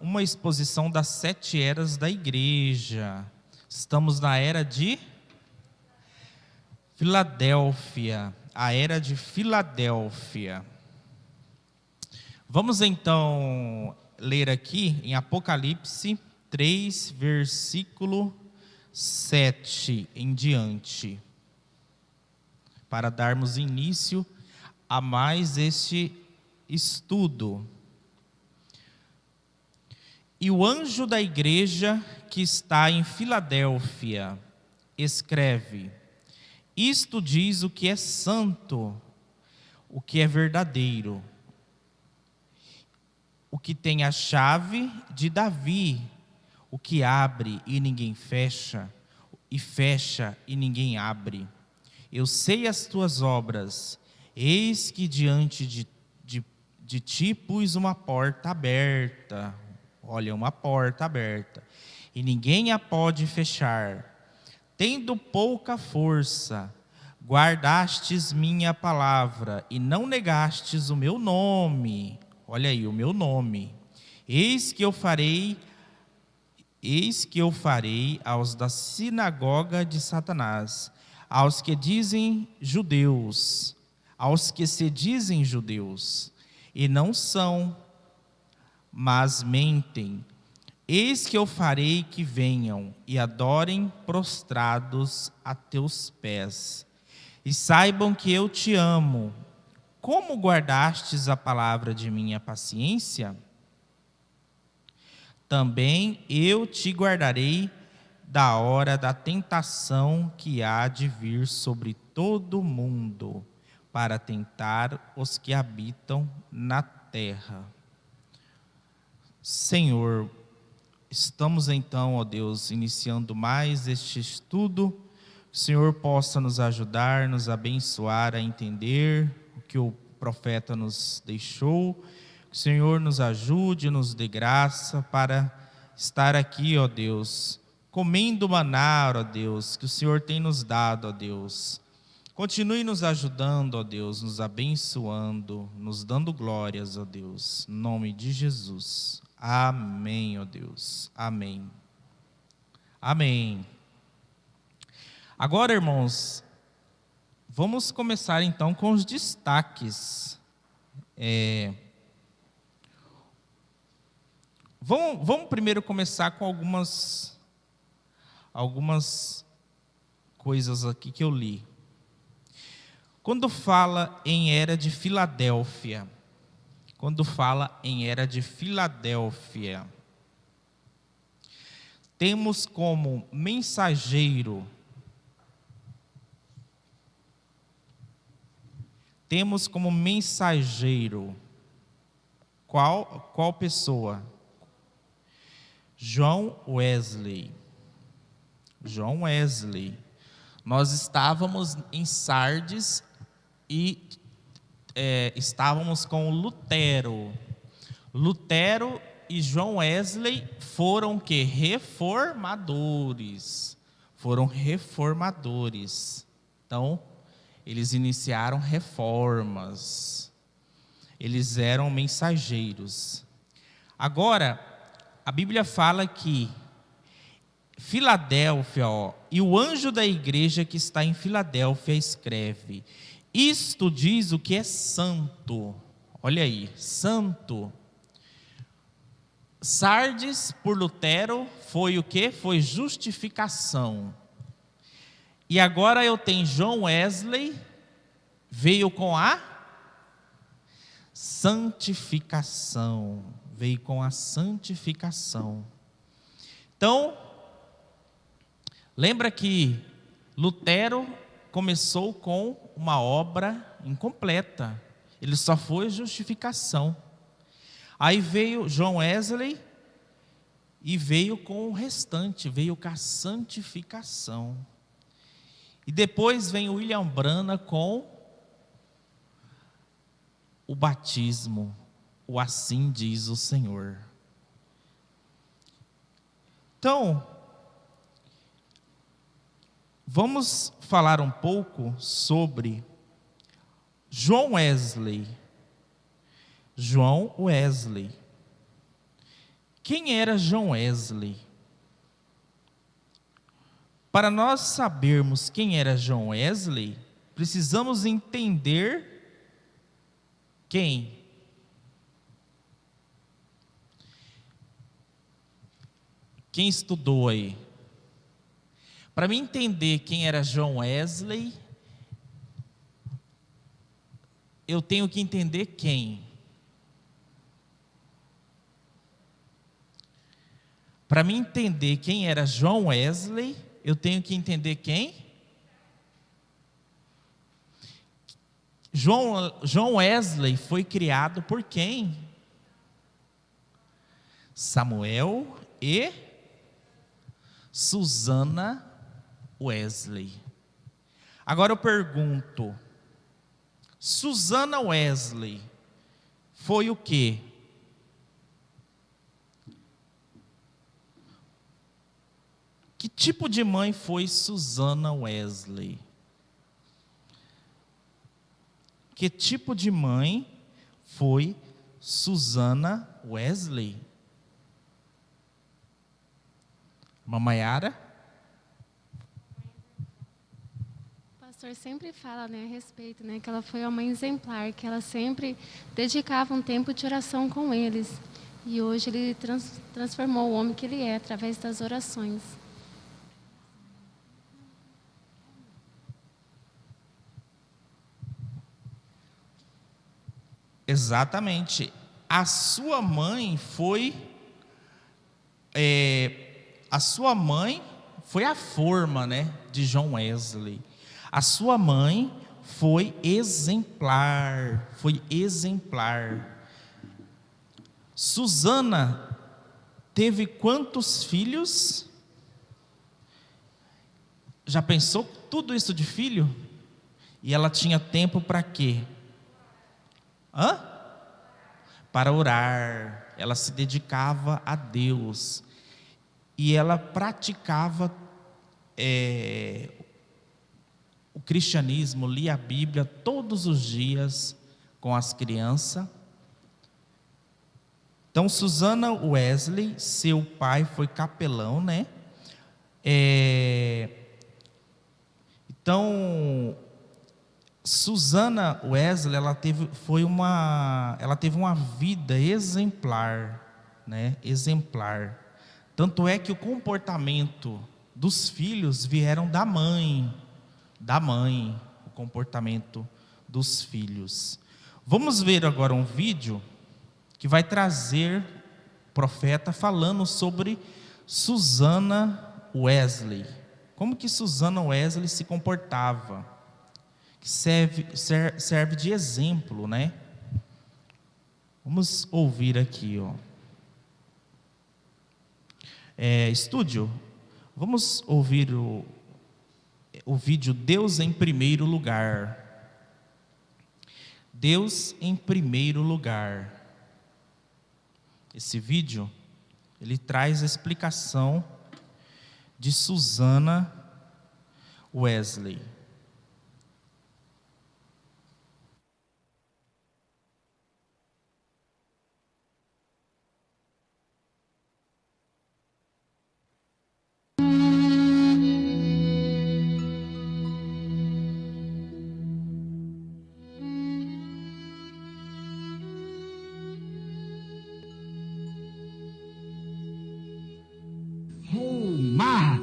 Uma exposição das 7 eras da igreja. Estamos na era de Filadélfia, a era de Filadélfia. Vamos então ler aqui em Apocalipse 3, versículo 7 em diante, para darmos início a mais este estudo. E o anjo da igreja que está em Filadélfia escreve: isto diz o que é santo, o que é verdadeiro, o que tem a chave de Davi, o que abre e ninguém fecha, e fecha e ninguém abre. Eu sei as tuas obras, eis que diante de ti pus uma porta aberta. Olha, uma porta aberta, e ninguém a pode fechar. Tendo pouca força, guardastes minha palavra, e não negastes o meu nome. Olha aí, o meu nome. Eis que eu farei aos da sinagoga de Satanás, aos que dizem judeus, aos que se dizem judeus, e não são, mas mentem. Eis que eu farei que venham e adorem prostrados a teus pés, e saibam que eu te amo. Como guardastes a palavra de minha paciência? Também eu te guardarei da hora da tentação que há de vir sobre todo o mundo, para tentar os que habitam na terra. Senhor, estamos então, ó Deus, iniciando mais este estudo. Que o Senhor possa nos ajudar, nos abençoar a entender o que o profeta nos deixou. Que o Senhor nos ajude, nos dê graça para estar aqui, ó Deus, comendo o maná, ó Deus, que o Senhor tem nos dado, ó Deus. Continue nos ajudando, ó Deus, nos abençoando, nos dando glórias, ó Deus, em nome de Jesus. Amém, ó Deus. Amém. Amém. Agora, irmãos, vamos começar então com os destaques. Vamos primeiro começar com algumas coisas aqui que eu li. Quando fala em era de Filadélfia, temos como mensageiro, qual pessoa? John Wesley. Nós estávamos em Sardes e estávamos com Lutero. Lutero e John Wesley foram que? Reformadores. Então, eles iniciaram reformas. Eles eram mensageiros. Agora, a Bíblia fala que Filadélfia, e o anjo da igreja que está em Filadélfia escreve: isto diz o que é santo. Olha aí, santo. Sardes, por Lutero, foi o que? Foi justificação. E agora eu tenho John Wesley, veio com a santificação. Então, lembra que Lutero começou com uma obra incompleta. Ele só foi justificação. Aí veio John Wesley e veio com o restante, veio com a santificação. E depois vem William Branham com o batismo, o assim diz o Senhor. Então, vamos falar um pouco sobre John Wesley. John Wesley. Quem era John Wesley? Para nós sabermos quem era John Wesley, precisamos entender quem? Quem estudou aí? Para mim entender quem era John Wesley, eu tenho que entender quem? Para mim entender quem era John Wesley, eu tenho que entender quem? John Wesley foi criado por quem? Samuel e Susana Wesley. Agora eu pergunto, Susana Wesley foi o quê? Que tipo de mãe foi Susana Wesley? Que tipo de mãe foi Susana Wesley? Mamayara? O pastor sempre fala, a respeito, que ela foi uma mãe exemplar, que ela sempre dedicava um tempo de oração com eles. E hoje ele transformou o homem que ele é, através das orações. Exatamente. A sua mãe foi a forma, de John Wesley. A sua mãe foi exemplar, Susana teve quantos filhos? Já pensou tudo isso de filho? E ela tinha tempo para quê? Para orar. Ela se dedicava a Deus. E ela praticava o cristianismo, lia a Bíblia todos os dias com as crianças. Então, Susana Wesley, seu pai foi capelão, Então, Susana Wesley, ela teve uma vida exemplar, exemplar. Tanto é que o comportamento dos filhos vieram da mãe, o comportamento dos filhos. Vamos ver agora um vídeo que vai trazer o profeta falando sobre Susana Wesley. Como que Susana Wesley se comportava? Que serve de exemplo, Vamos ouvir aqui, estúdio, vamos ouvir o vídeo Deus em Primeiro Lugar. Deus em primeiro lugar. Esse vídeo, ele traz a explicação de Susana Wesley. Oh my!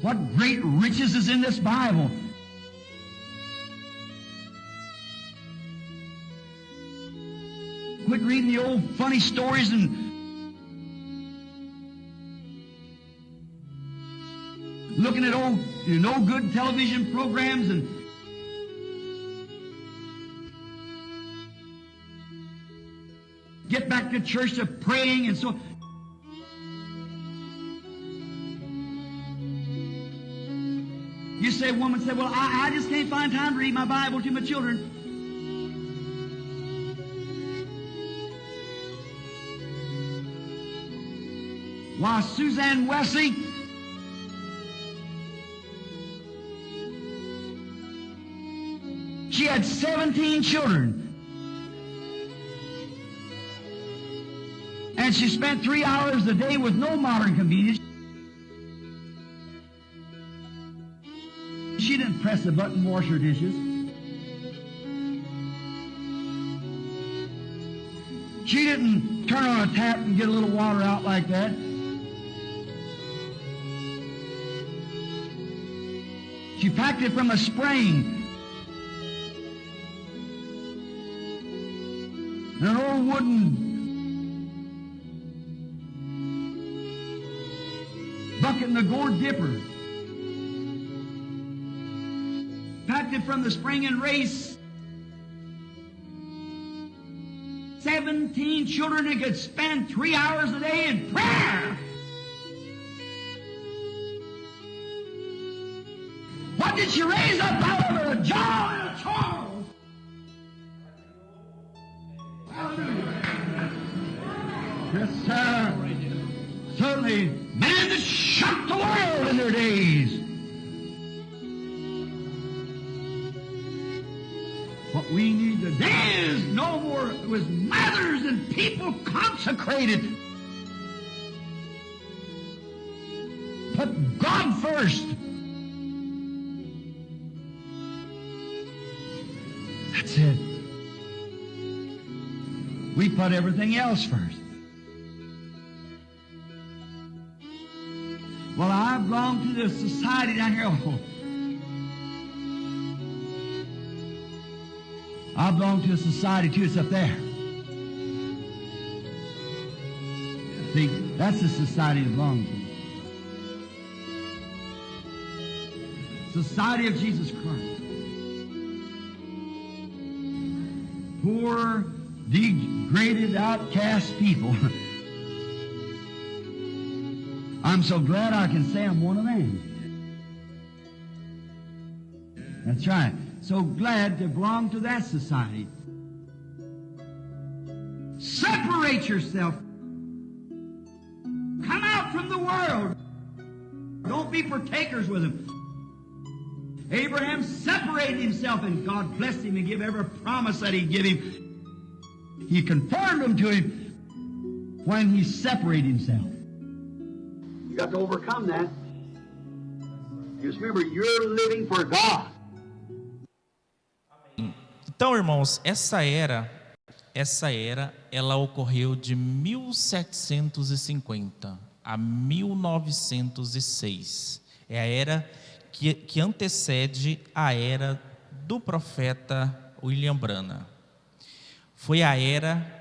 What great riches is in this Bible. Quit reading the old funny stories and looking at old no good television programs and get back to church to praying and so. You say, a woman said, well, I just can't find time to read my Bible to my children. Why, Suzanne Wesley, she had 17 children. And she spent 3 hours a day with no modern convenience. She didn't press the button, wash her dishes. She didn't turn on a tap and get a little water out like that. She packed it from a spring. In an old wooden bucket in a gourd dipper. Packed it from the spring and raised 17 children and could spend 3 hours a day in prayer. What did she raise up out of a jar and a Charles? Hallelujah. Yes, sir. Certainly, men that shocked the world in their days. What we need today is no more. It was mothers and people consecrated. Put God first. That's it. We put everything else first. Well, I belong to the society down here. Oh, I belong to a society too. It's up there. See, that's the society I belong to. Society of Jesus Christ. Poor, degraded, outcast people. I'm so glad I can say I'm one of them. That's right. So glad to belong to that society. Separate yourself. Come out from the world. Don't be partakers with them. Abraham separated himself, and God blessed him and gave every promise that He'd give him. He confirmed them to him when he separated himself. You got to overcome that. Just remember, you're living for God. Então, irmãos, essa era, ela ocorreu de 1750 a 1906. É a era que antecede a era do profeta William Branham. Foi a era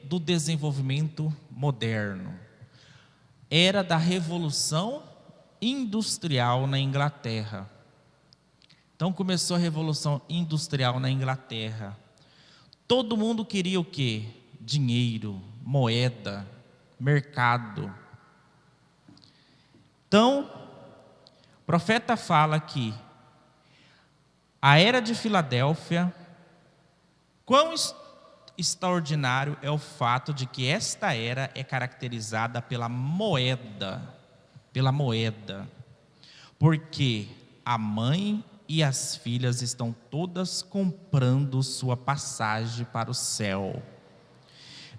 do desenvolvimento moderno. Era da Revolução Industrial na Inglaterra. Então começou a Revolução Industrial na Inglaterra. Todo mundo queria o quê? Dinheiro, moeda, mercado. Então, o profeta fala que a era de Filadélfia, quão extraordinário é o fato de que esta era é caracterizada pela moeda, porque a mãe e as filhas estão todas comprando sua passagem para o céu.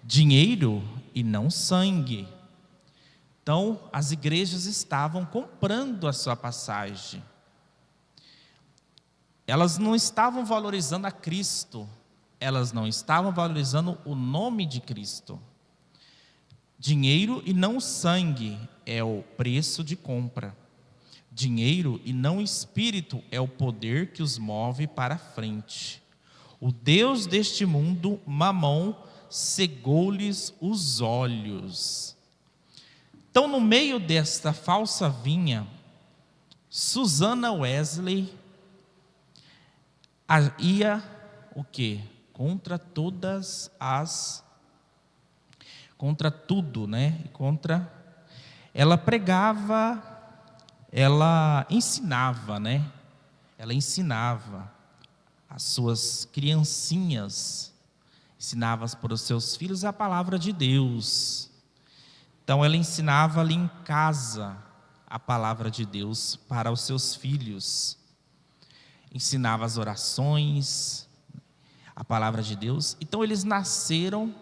Dinheiro e não sangue. Então, as igrejas estavam comprando a sua passagem. Elas não estavam valorizando a Cristo. Elas não estavam valorizando o nome de Cristo. Dinheiro e não sangue é o preço de compra. Dinheiro e não espírito é o poder que os move para a frente. O Deus deste mundo, Mamon, cegou-lhes os olhos. Então, no meio desta falsa vinha, Susannah Wesley ia o quê? Contra tudo, né? Ela pregava, ela ensinava, né? Ela ensinava as suas criancinhas, ensinava para os seus filhos a palavra de Deus. Então ela ensinava ali em casa a palavra de Deus para os seus filhos. Ensinava as orações, a palavra de Deus. Então eles nasceram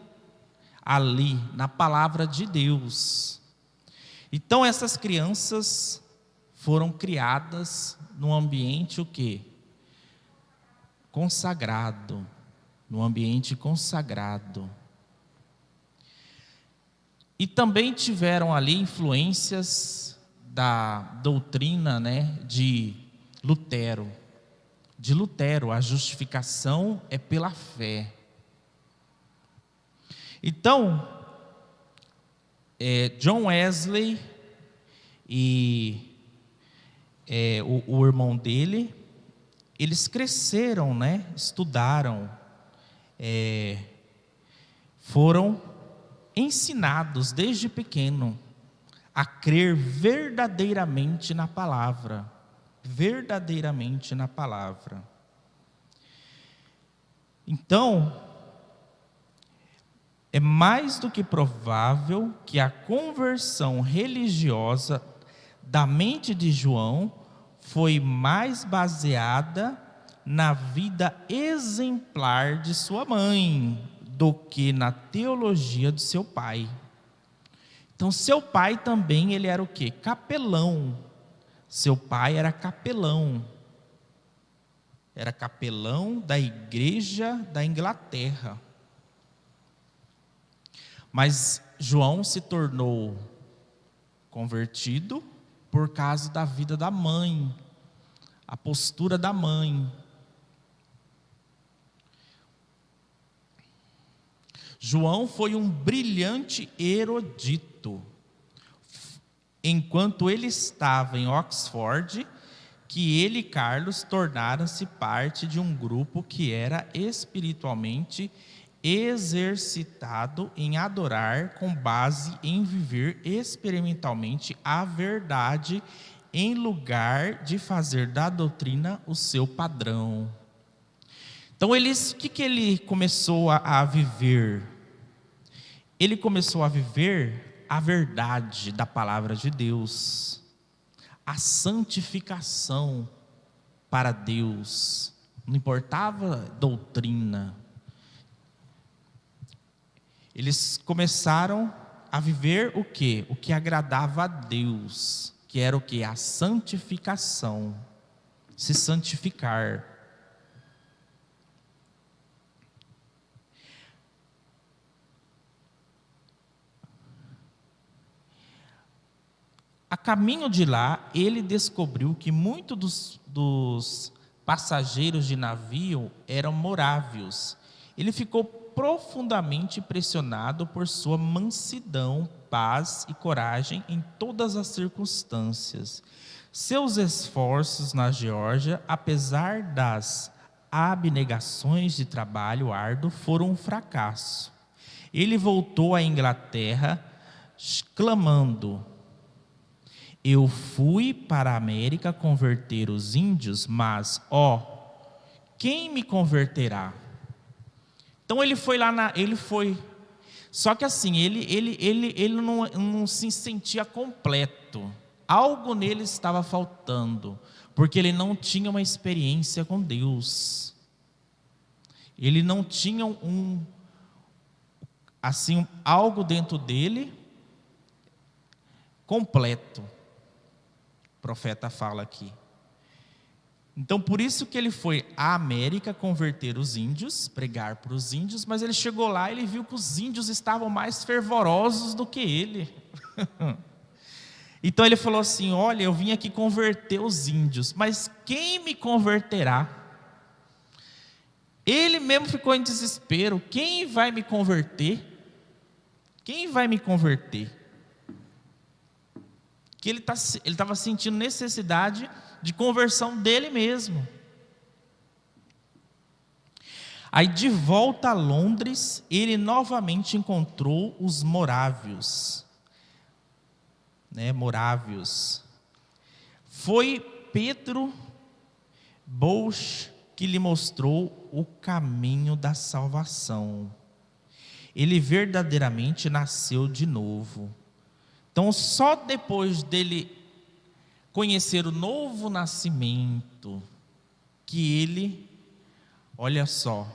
ali na palavra de Deus. Então essas crianças foram criadas num ambiente o quê? Consagrado, num ambiente consagrado. E também tiveram ali influências da doutrina, né, de Lutero. De Lutero, a justificação é pela fé. Então, John Wesley e o irmão dele, eles cresceram, né? Estudaram, foram ensinados desde pequeno a crer verdadeiramente na palavra. Verdadeiramente na palavra. Então, é mais do que provável que a conversão religiosa da mente de João foi mais baseada na vida exemplar de sua mãe do que na teologia de seu pai. Então, seu pai também, ele era o quê? Capelão. Seu pai era capelão. Era capelão da igreja da Inglaterra. Mas João se tornou convertido por causa da vida da mãe, a postura da mãe. João foi um brilhante erudito. Enquanto ele estava em Oxford, que ele e Carlos tornaram-se parte de um grupo que era espiritualmente exercitado em adorar com base em viver experimentalmente a verdade em lugar de fazer da doutrina o seu padrão. Então, o que ele começou a viver? Ele começou a viver a verdade da palavra de Deus, a santificação para Deus, não importava doutrina. Eles começaram a viver o quê? O que agradava a Deus, que era o quê? A santificação, se santificar. A caminho de lá, ele descobriu que muitos dos passageiros de navio eram morávios. Ele ficou profundamente impressionado por sua mansidão, paz e coragem em todas as circunstâncias. Seus esforços na Geórgia, apesar das abnegações de trabalho árduo, foram um fracasso. Ele voltou à Inglaterra clamando: eu fui para a América converter os índios, mas, quem me converterá? Então ele foi lá, só que assim, ele não se sentia completo. Algo nele estava faltando, porque ele não tinha uma experiência com Deus. Ele não tinha algo dentro dele completo. O profeta fala aqui. Então, por isso que ele foi à América converter os índios, pregar para os índios, mas ele chegou lá e ele viu que os índios estavam mais fervorosos do que ele. Então ele falou assim: olha, eu vim aqui converter os índios, mas quem me converterá? Ele mesmo ficou em desespero: quem vai me converter? Quem vai me converter? que ele estava sentindo necessidade de conversão dele mesmo. Aí, de volta a Londres, ele novamente encontrou os morávios. Morávios. Foi Pedro Bosch que lhe mostrou o caminho da salvação. Ele verdadeiramente nasceu de novo. Então, só depois dele conhecer o novo nascimento, que ele, olha só,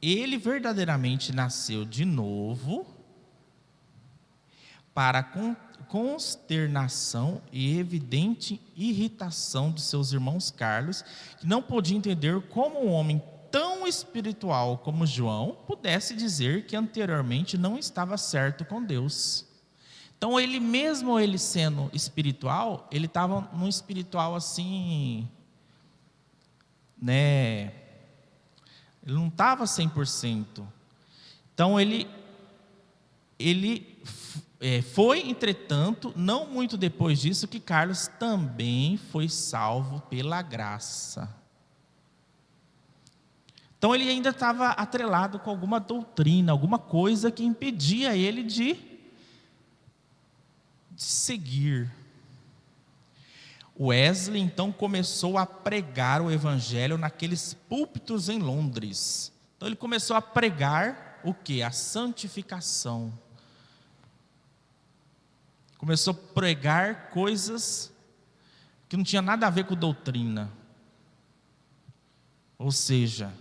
ele verdadeiramente nasceu de novo para consternação e evidente irritação dos seus irmãos Carlos, que não podia entender como um homem tão espiritual como João pudesse dizer que anteriormente não estava certo com Deus. Então, ele mesmo ele sendo espiritual, ele estava num espiritual assim, Ele não estava 100%. Então, ele foi, entretanto, não muito depois disso, que Carlos também foi salvo pela graça. Então, ele ainda estava atrelado com alguma doutrina, alguma coisa que impedia ele de seguir. Wesley, então, começou a pregar o evangelho naqueles púlpitos em Londres. Então, ele começou a pregar o quê? A santificação. Começou a pregar coisas que não tinha nada a ver com doutrina. Ou seja,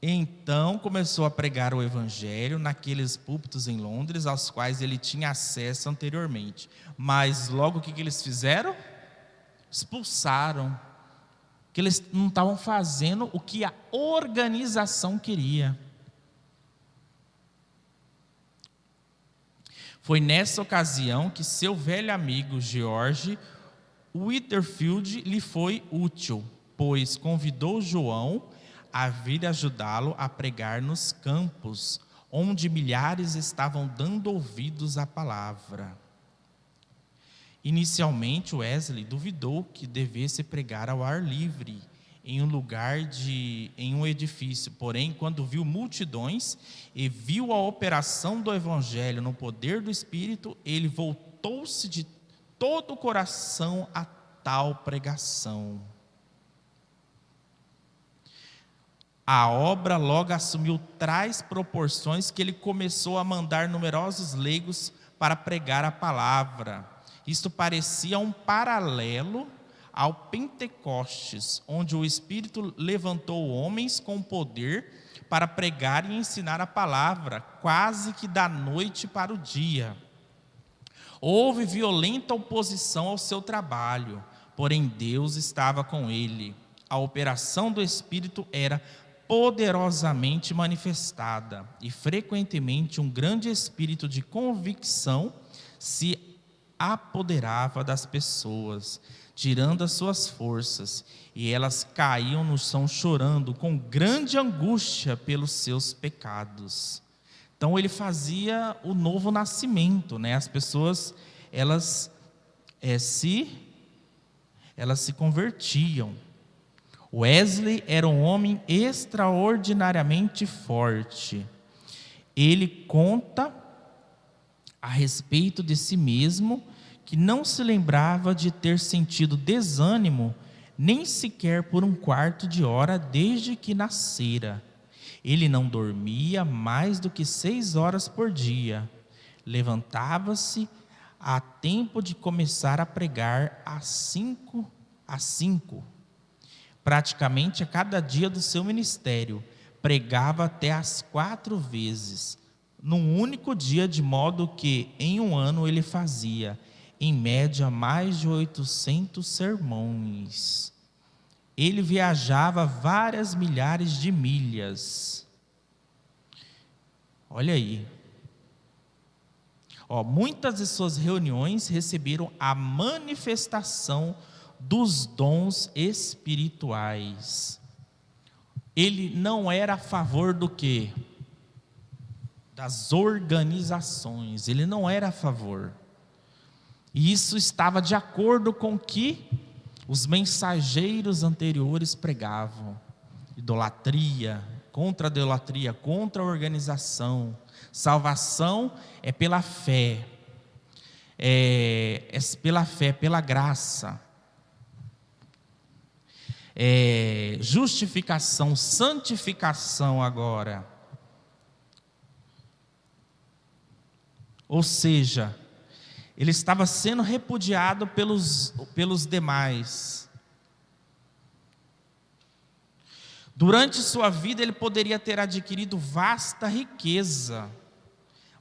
então começou a pregar o evangelho naqueles púlpitos em Londres, aos quais ele tinha acesso anteriormente. Mas logo o que eles fizeram? Expulsaram. Que eles não estavam fazendo o que a organização queria. Foi nessa ocasião que seu velho amigo George Whitefield lhe foi útil, pois convidou João a vir ajudá-lo a pregar nos campos, onde milhares estavam dando ouvidos à palavra. Inicialmente, Wesley duvidou que devesse pregar ao ar livre, em um edifício. Porém, quando viu multidões e viu a operação do evangelho no poder do Espírito, ele voltou-se de todo o coração a tal pregação. A obra logo assumiu tais proporções que ele começou a mandar numerosos leigos para pregar a palavra. Isto parecia um paralelo ao Pentecostes, onde o Espírito levantou homens com poder para pregar e ensinar a palavra, quase que da noite para o dia. Houve violenta oposição ao seu trabalho, porém Deus estava com ele. A operação do Espírito era poderosamente manifestada, e frequentemente um grande espírito de convicção se apoderava das pessoas, tirando as suas forças, e elas caíam no chão chorando com grande angústia pelos seus pecados. Então ele fazia o novo nascimento, As pessoas elas se convertiam. Wesley era um homem extraordinariamente forte. Ele conta a respeito de si mesmo que não se lembrava de ter sentido desânimo nem sequer por um quarto de hora desde que nascera. Ele não dormia mais do que 6 horas por dia. Levantava-se a tempo de começar a pregar às 5, praticamente a cada dia do seu ministério. Pregava até às 4 vezes, num único dia, de modo que em um ano ele fazia, em média, mais de 800 sermões. Ele viajava várias milhares de milhas. Olha aí. Muitas de suas reuniões receberam a manifestação dos dons espirituais. Ele não era a favor do quê? das organizações, ele não era a favor. E isso estava de acordo com o que os mensageiros anteriores pregavam: idolatria, contra a organização. Salvação é pela fé, é pela fé, pela graça. Justificação, santificação agora. Ou seja, ele estava sendo repudiado pelos demais. Durante sua vida ele poderia ter adquirido vasta riqueza,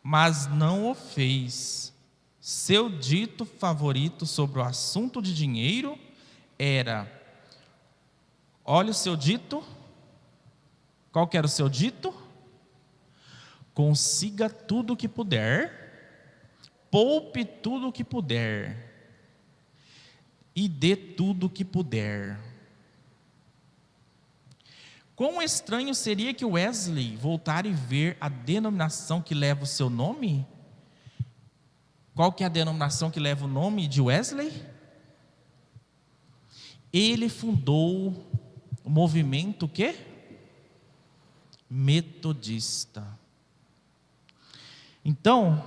mas não o fez. Seu dito favorito sobre o assunto de dinheiro era: olha o seu dito. Qual que era o seu dito? Consiga tudo o que puder, poupe tudo o que puder e dê tudo o que puder. Quão estranho seria que Wesley voltar e ver a denominação que leva o seu nome? Qual que é a denominação que leva o nome de Wesley? Ele fundou o movimento quê? Metodista. Então,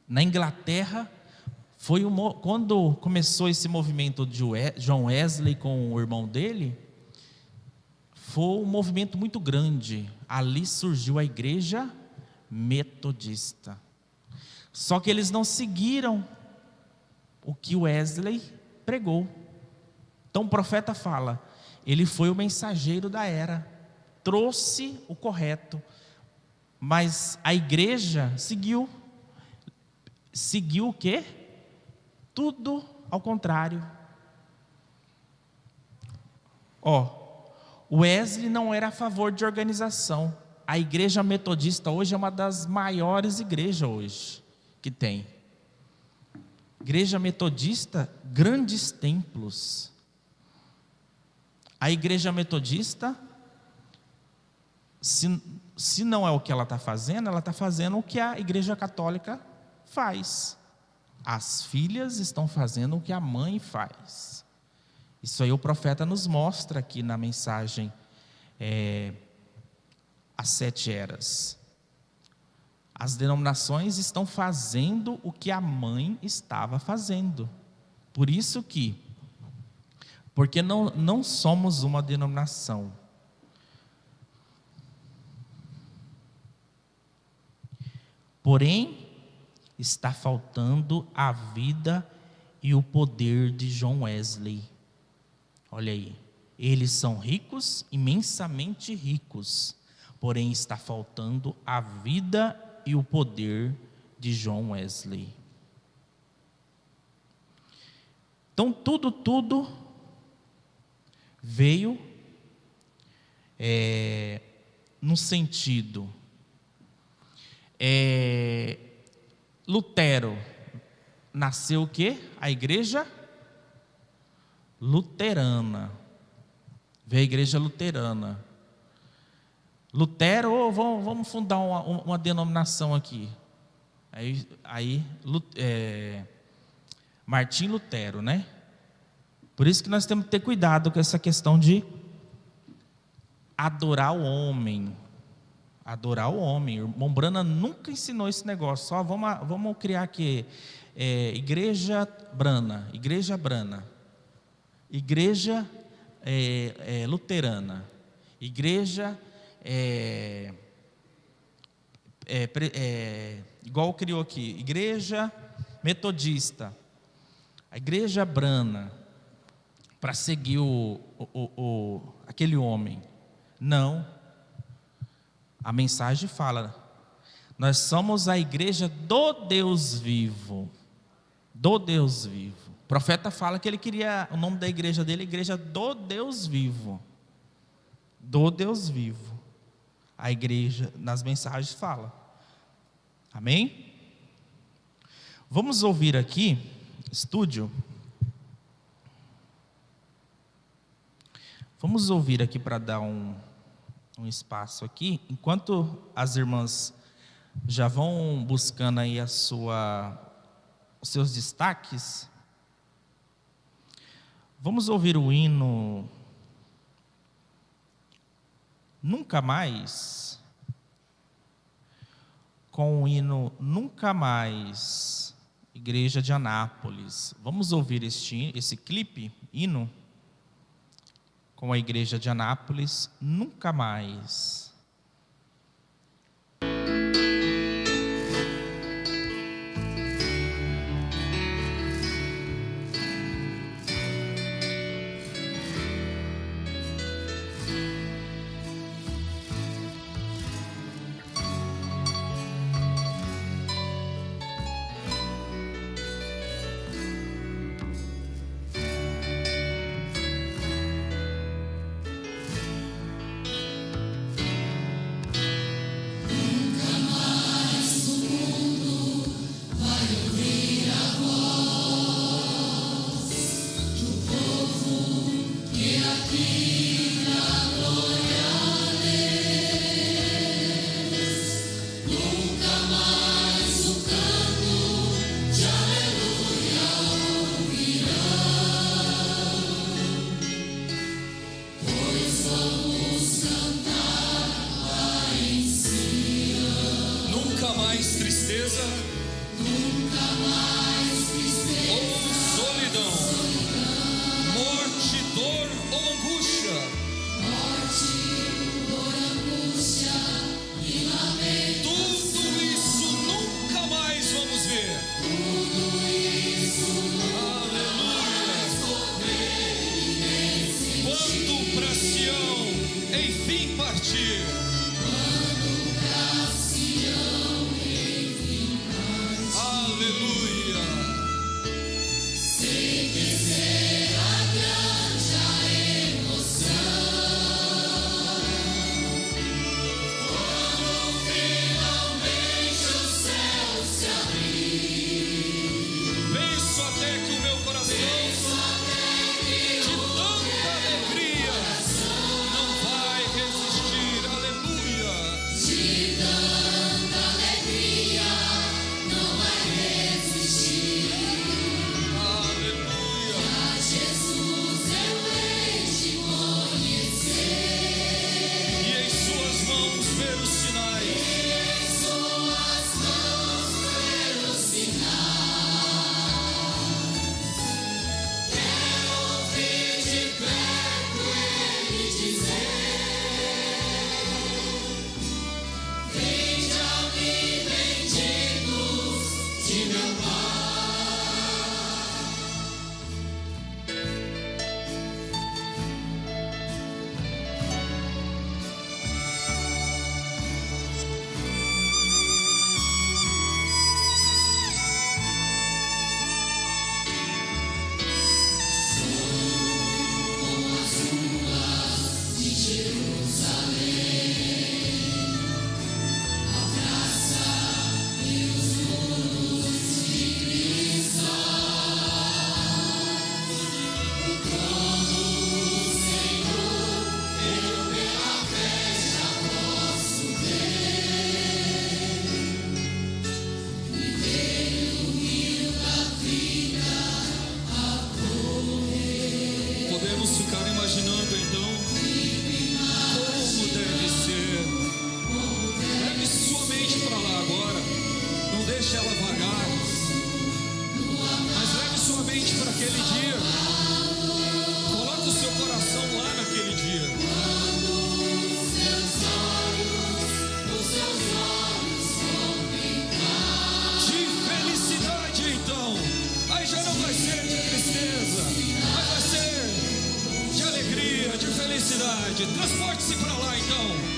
na Inglaterra, quando começou esse movimento de John Wesley com o irmão dele, foi um movimento muito grande. Ali surgiu a igreja metodista. Só que eles não seguiram o que Wesley pregou. Então o profeta fala, ele foi o mensageiro da era, trouxe o correto, mas a igreja seguiu o quê? Tudo ao contrário. Wesley não era a favor de organização. A igreja metodista hoje é uma das maiores igrejas hoje que tem. Igreja metodista, grandes templos. A igreja metodista, se não é o que ela está fazendo o que a igreja católica faz. As filhas estão fazendo o que a mãe faz. Isso aí o profeta nos mostra aqui na mensagem As 7 Eras. As denominações estão fazendo o que a mãe estava fazendo. Porque não somos uma denominação. Porém, está faltando a vida e o poder de John Wesley. Olha aí, eles são ricos, imensamente ricos, porém está faltando a vida e o poder de John Wesley. Então tudo veio no sentido Lutero nasceu o quê? A igreja luterana. Veio a igreja luterana. Lutero, vamos fundar uma denominação aqui. Martim Lutero, né? Por isso que nós temos que ter cuidado com essa questão de adorar o homem. Adorar o homem. O irmão Brana nunca ensinou esse negócio. Só vamos criar aqui Igreja Brana, Igreja Luterana, Igreja igual criou aqui, Igreja Metodista, a Igreja Brana, para seguir aquele homem. Não. A mensagem fala, nós somos a igreja do Deus vivo. Do Deus vivo. O profeta fala que ele queria, o nome da igreja dele, igreja do Deus vivo. Do Deus vivo. A igreja, nas mensagens fala. Amém? Vamos ouvir aqui, estúdio. Vamos ouvir aqui para dar um espaço aqui. Enquanto as irmãs já vão buscando aí os seus destaques, vamos ouvir o hino Nunca Mais, com o hino Nunca Mais, Igreja de Anápolis. Vamos ouvir esse clipe, hino, com a Igreja de Anápolis, Nunca Mais. Transporte-se para lá então.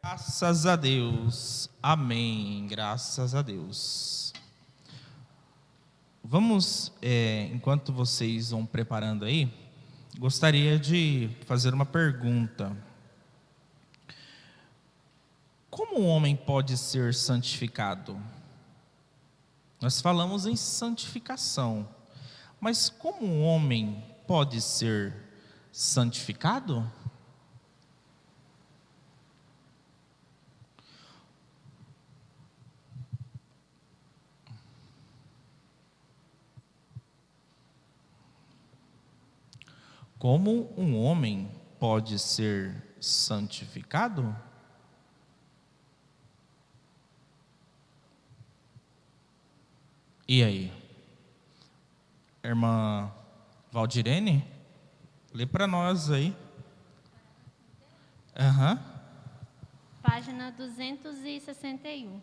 Graças a Deus. Amém. Graças a Deus. Vamos, enquanto vocês vão preparando aí, gostaria de fazer uma pergunta. Como um homem pode ser santificado? Nós falamos em santificação, mas como um homem pode ser santificado? Como um homem pode ser santificado? E aí? Irmã Valdirene? Lê para nós aí. Página 261.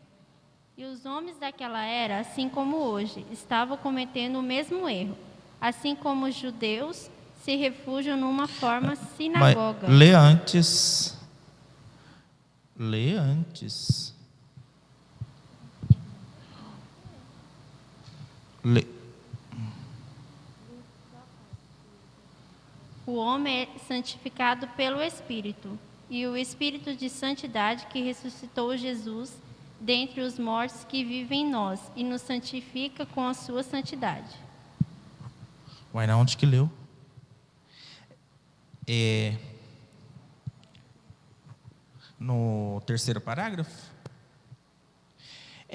E os homens daquela era, assim como hoje, estavam cometendo o mesmo erro. Assim como os judeus se refugiam numa forma sinagoga. Mas, lê antes. Lê antes. Lê. O homem é santificado pelo Espírito, e o Espírito de santidade que ressuscitou Jesus dentre os mortos que vive em nós e nos santifica com a sua santidade. Vai na onde que leu? No terceiro parágrafo?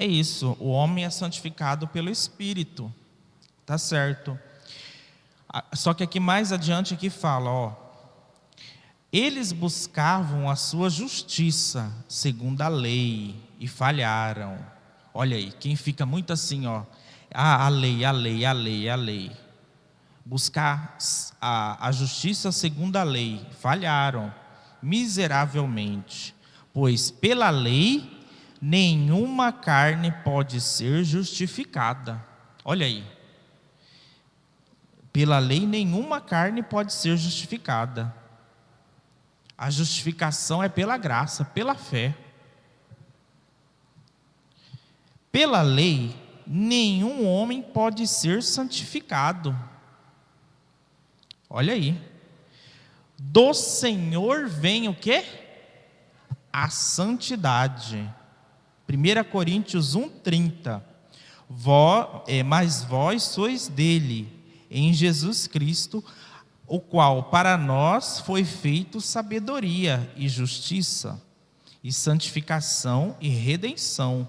É isso, o homem é santificado pelo Espírito, tá certo. Só que aqui mais adiante aqui fala, eles buscavam a sua justiça segundo a lei e falharam. Olha aí, quem fica muito assim, a lei. Buscar a justiça segundo a lei, falharam miseravelmente, pois pela lei nenhuma carne pode ser justificada. Olha aí. Pela lei nenhuma carne pode ser justificada. A justificação é pela graça, pela fé. Pela lei nenhum homem pode ser santificado. Olha aí. Do Senhor vem o quê? A santidade. 1 Coríntios 1:30. Mas vós sois dele, em Jesus Cristo, o qual para nós foi feito sabedoria e justiça, e santificação e redenção.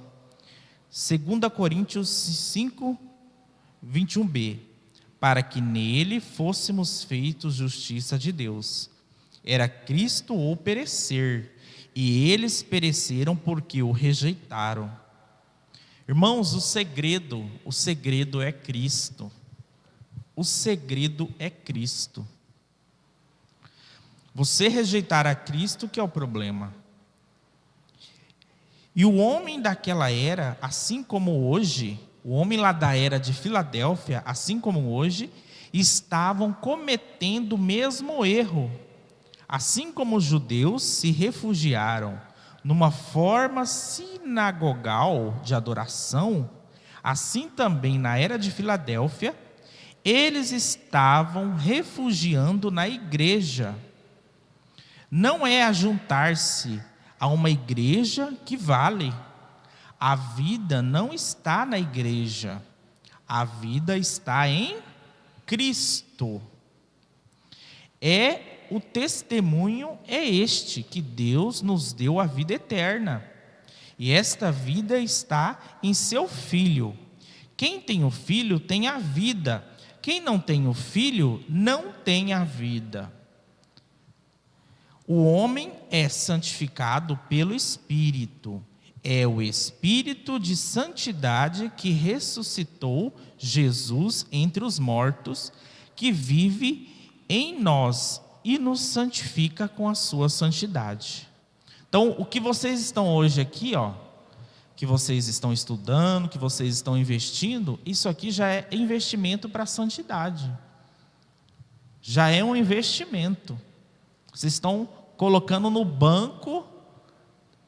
2 Coríntios 5:21b. Para que nele fôssemos feitos justiça de Deus. Era Cristo ou perecer, e eles pereceram porque o rejeitaram. Irmãos, o segredo é Cristo. O segredo é Cristo. Você rejeitar a Cristo que é o problema. E o homem daquela era, assim como hoje, o homem lá da era de Filadélfia, assim como hoje, estavam cometendo o mesmo erro. Assim como os judeus se refugiaram numa forma sinagogal de adoração, assim também na era de Filadélfia, eles estavam refugiando na igreja. Não é ajuntar-se a uma igreja que vale. A vida não está na igreja. A vida está em Cristo. O testemunho é este, que Deus nos deu a vida eterna. E esta vida está em seu Filho. Quem tem o Filho tem a vida. Quem não tem o Filho não tem a vida. O homem é santificado pelo Espírito. É o Espírito de santidade que ressuscitou Jesus entre os mortos, que vive em nós e nos santifica com a sua santidade. Então, o que vocês estão hoje aqui, que vocês estão estudando, que vocês estão investindo, isso aqui já é investimento para a santidade. Já é um investimento. Vocês estão colocando no banco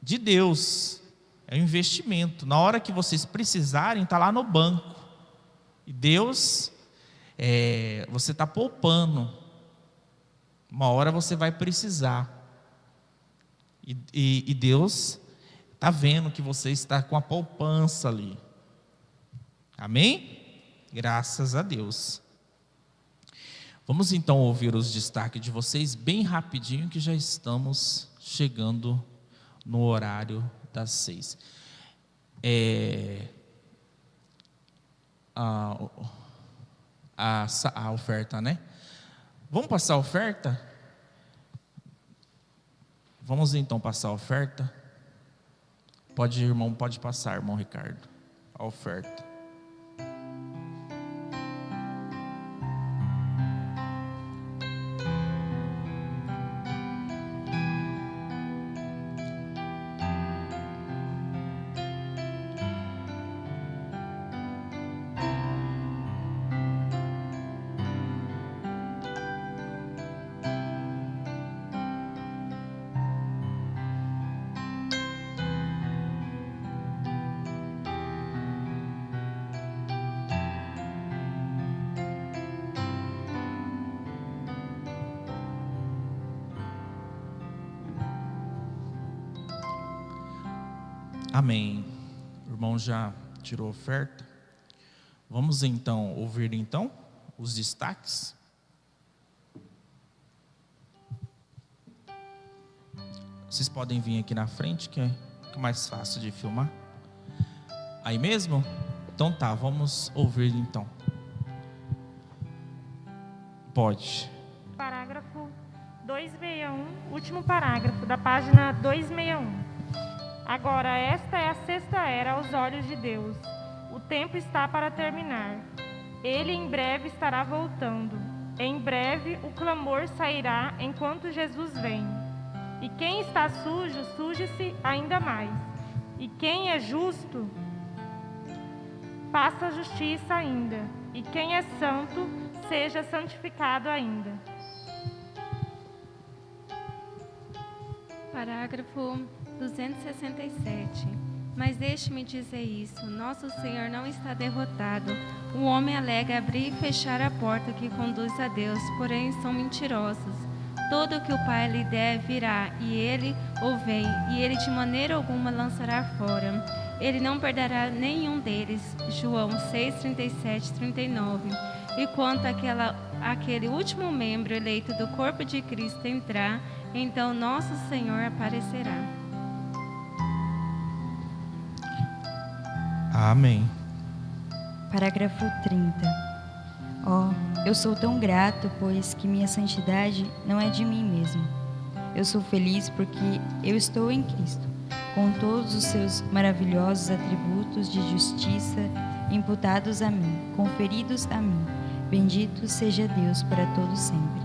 de Deus. É um investimento. Na hora que vocês precisarem, está lá no banco. E Deus, você está poupando. Uma hora você vai precisar. E Deus está vendo que você está com a poupança ali. Amém? Graças a Deus. Vamos então ouvir os destaques de vocês bem rapidinho, que já estamos chegando no horário das 6. A oferta, né? Vamos passar a oferta? Vamos então passar a oferta? Pode passar, irmão Ricardo, a oferta. Amém. O irmão já tirou a oferta. Vamos então ouvir os destaques. Vocês podem vir aqui na frente, que é mais fácil de filmar. Aí mesmo? Então tá, vamos ouvir então. Pode. Parágrafo 261, último parágrafo da página 261. Agora, esta é a sexta era aos olhos de Deus. O tempo está para terminar. Ele em breve estará voltando. Em breve o clamor sairá enquanto Jesus vem. E quem está sujo, suje-se ainda mais. E quem é justo, faça justiça ainda. E quem é santo, seja santificado ainda. Parágrafo 267. Mas deixe-me dizer isso: nosso Senhor não está derrotado. O homem alega abrir e fechar a porta que conduz a Deus, porém são mentirosos. Todo o que o Pai lhe der virá, e ele o vem, e ele de maneira alguma lançará fora. Ele não perderá nenhum deles. João 6, 37, 39. E quanto àquele último membro eleito do corpo de Cristo entrar, então nosso Senhor aparecerá. Amém. Parágrafo 30. Eu sou tão grato, pois que minha santidade não é de mim mesmo. Eu sou feliz porque eu estou em Cristo, com todos os seus maravilhosos atributos de justiça imputados a mim, conferidos a mim. Bendito seja Deus para todo sempre.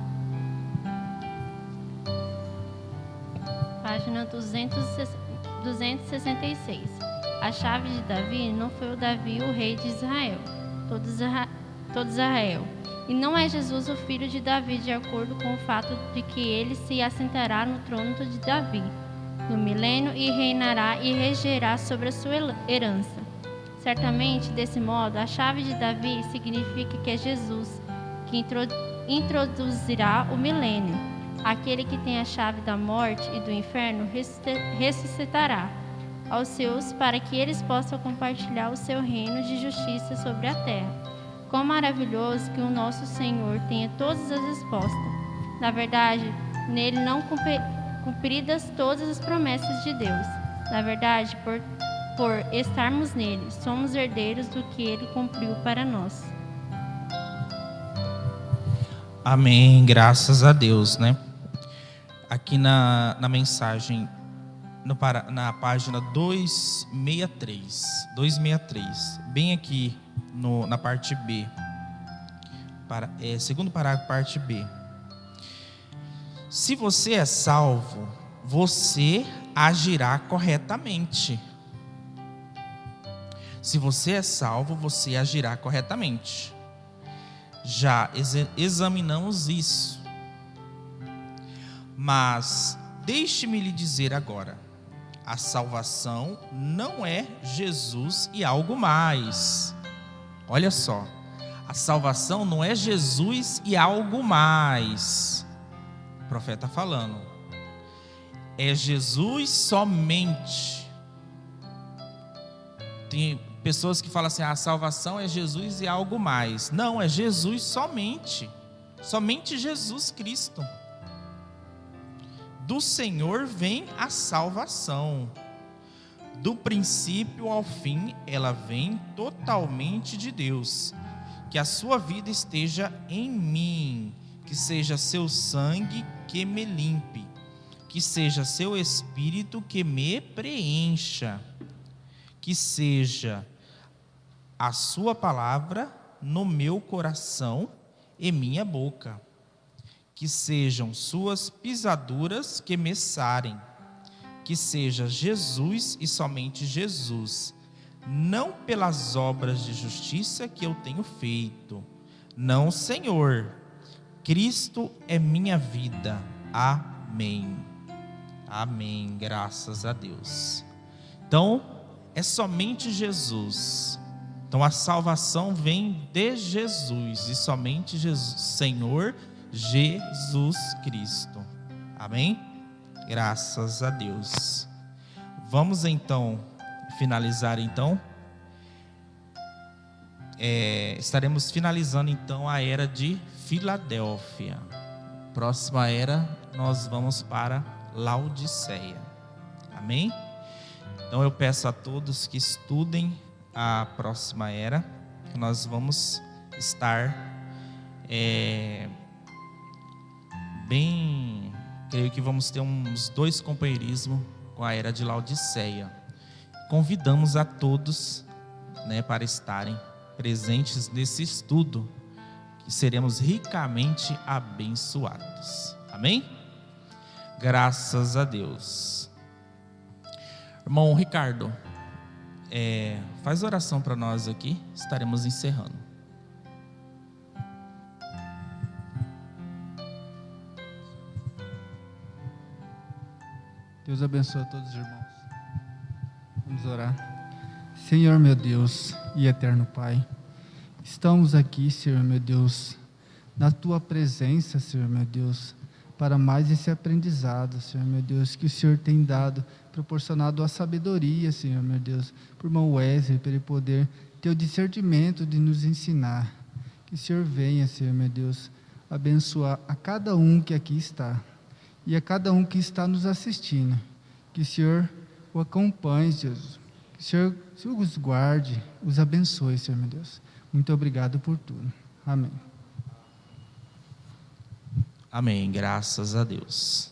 Página 266. A chave de Davi não foi o Davi, o rei de Israel, todo Israel. E não é Jesus o filho de Davi, de acordo com o fato de que ele se assentará no trono de Davi, no milênio, e reinará e regerá sobre a sua herança. Certamente, desse modo, a chave de Davi significa que é Jesus, que introduzirá o milênio. Aquele que tem a chave da morte e do inferno ressuscitará aos seus, para que eles possam compartilhar o seu reino de justiça sobre a terra. Quão maravilhoso que o nosso Senhor tenha todas as respostas. Na verdade, nele não cumpridas todas as promessas de Deus. Na verdade, por estarmos nele, somos herdeiros do que ele cumpriu para nós. Amém, graças a Deus, né? Aqui na mensagem, na página 263, bem aqui na parte B, segundo parágrafo, parte B. Se você é salvo, você agirá corretamente. Se você é salvo, você agirá corretamente. Já examinamos isso. Mas deixe-me lhe dizer agora: a salvação não é Jesus e algo mais. Olha só, a salvação não é Jesus e algo mais. O profeta falando. É Jesus somente. Tem pessoas que falam assim: a salvação é Jesus e algo mais. Não, é Jesus somente. Somente Jesus Cristo. Do Senhor vem a salvação. Do princípio ao fim, ela vem totalmente de Deus. Que a sua vida esteja em mim. Que seja seu sangue que me limpe. Que seja seu espírito que me preencha. Que seja a sua palavra no meu coração e minha boca. Que sejam suas pisaduras que me sarem. Que seja Jesus e somente Jesus, não pelas obras de justiça que eu tenho feito. Não, Senhor. Cristo é minha vida. Amém. Amém. Graças a Deus. Então, é somente Jesus. Então, a salvação vem de Jesus e somente Jesus, Senhor Jesus Cristo. Amém? Graças a Deus. Vamos então finalizar então. Estaremos finalizando então a era de Filadélfia. Próxima era nós vamos para Laodiceia. Amém? Então eu peço a todos que estudem a próxima era, que nós vamos estar creio que vamos ter uns 2 companheirismos com a era de Laodiceia. Convidamos a todos, para estarem presentes nesse estudo, que seremos ricamente abençoados. Amém? Graças a Deus. Irmão Ricardo, faz oração para nós aqui, estaremos encerrando. Deus abençoe a todos os irmãos. Vamos orar. Senhor meu Deus e eterno Pai, estamos aqui, Senhor meu Deus, na Tua presença, Senhor meu Deus, para mais esse aprendizado, Senhor meu Deus, que o Senhor tem dado, proporcionado a sabedoria, Senhor meu Deus, por irmão Wesley, para ele poder ter o discernimento de nos ensinar. Que o Senhor venha, Senhor meu Deus, abençoar a cada um que aqui está e a cada um que está nos assistindo. Que o Senhor o acompanhe, Jesus. Que o Senhor os guarde, os abençoe, Senhor meu Deus. Muito obrigado por tudo. Amém. Amém. Graças a Deus.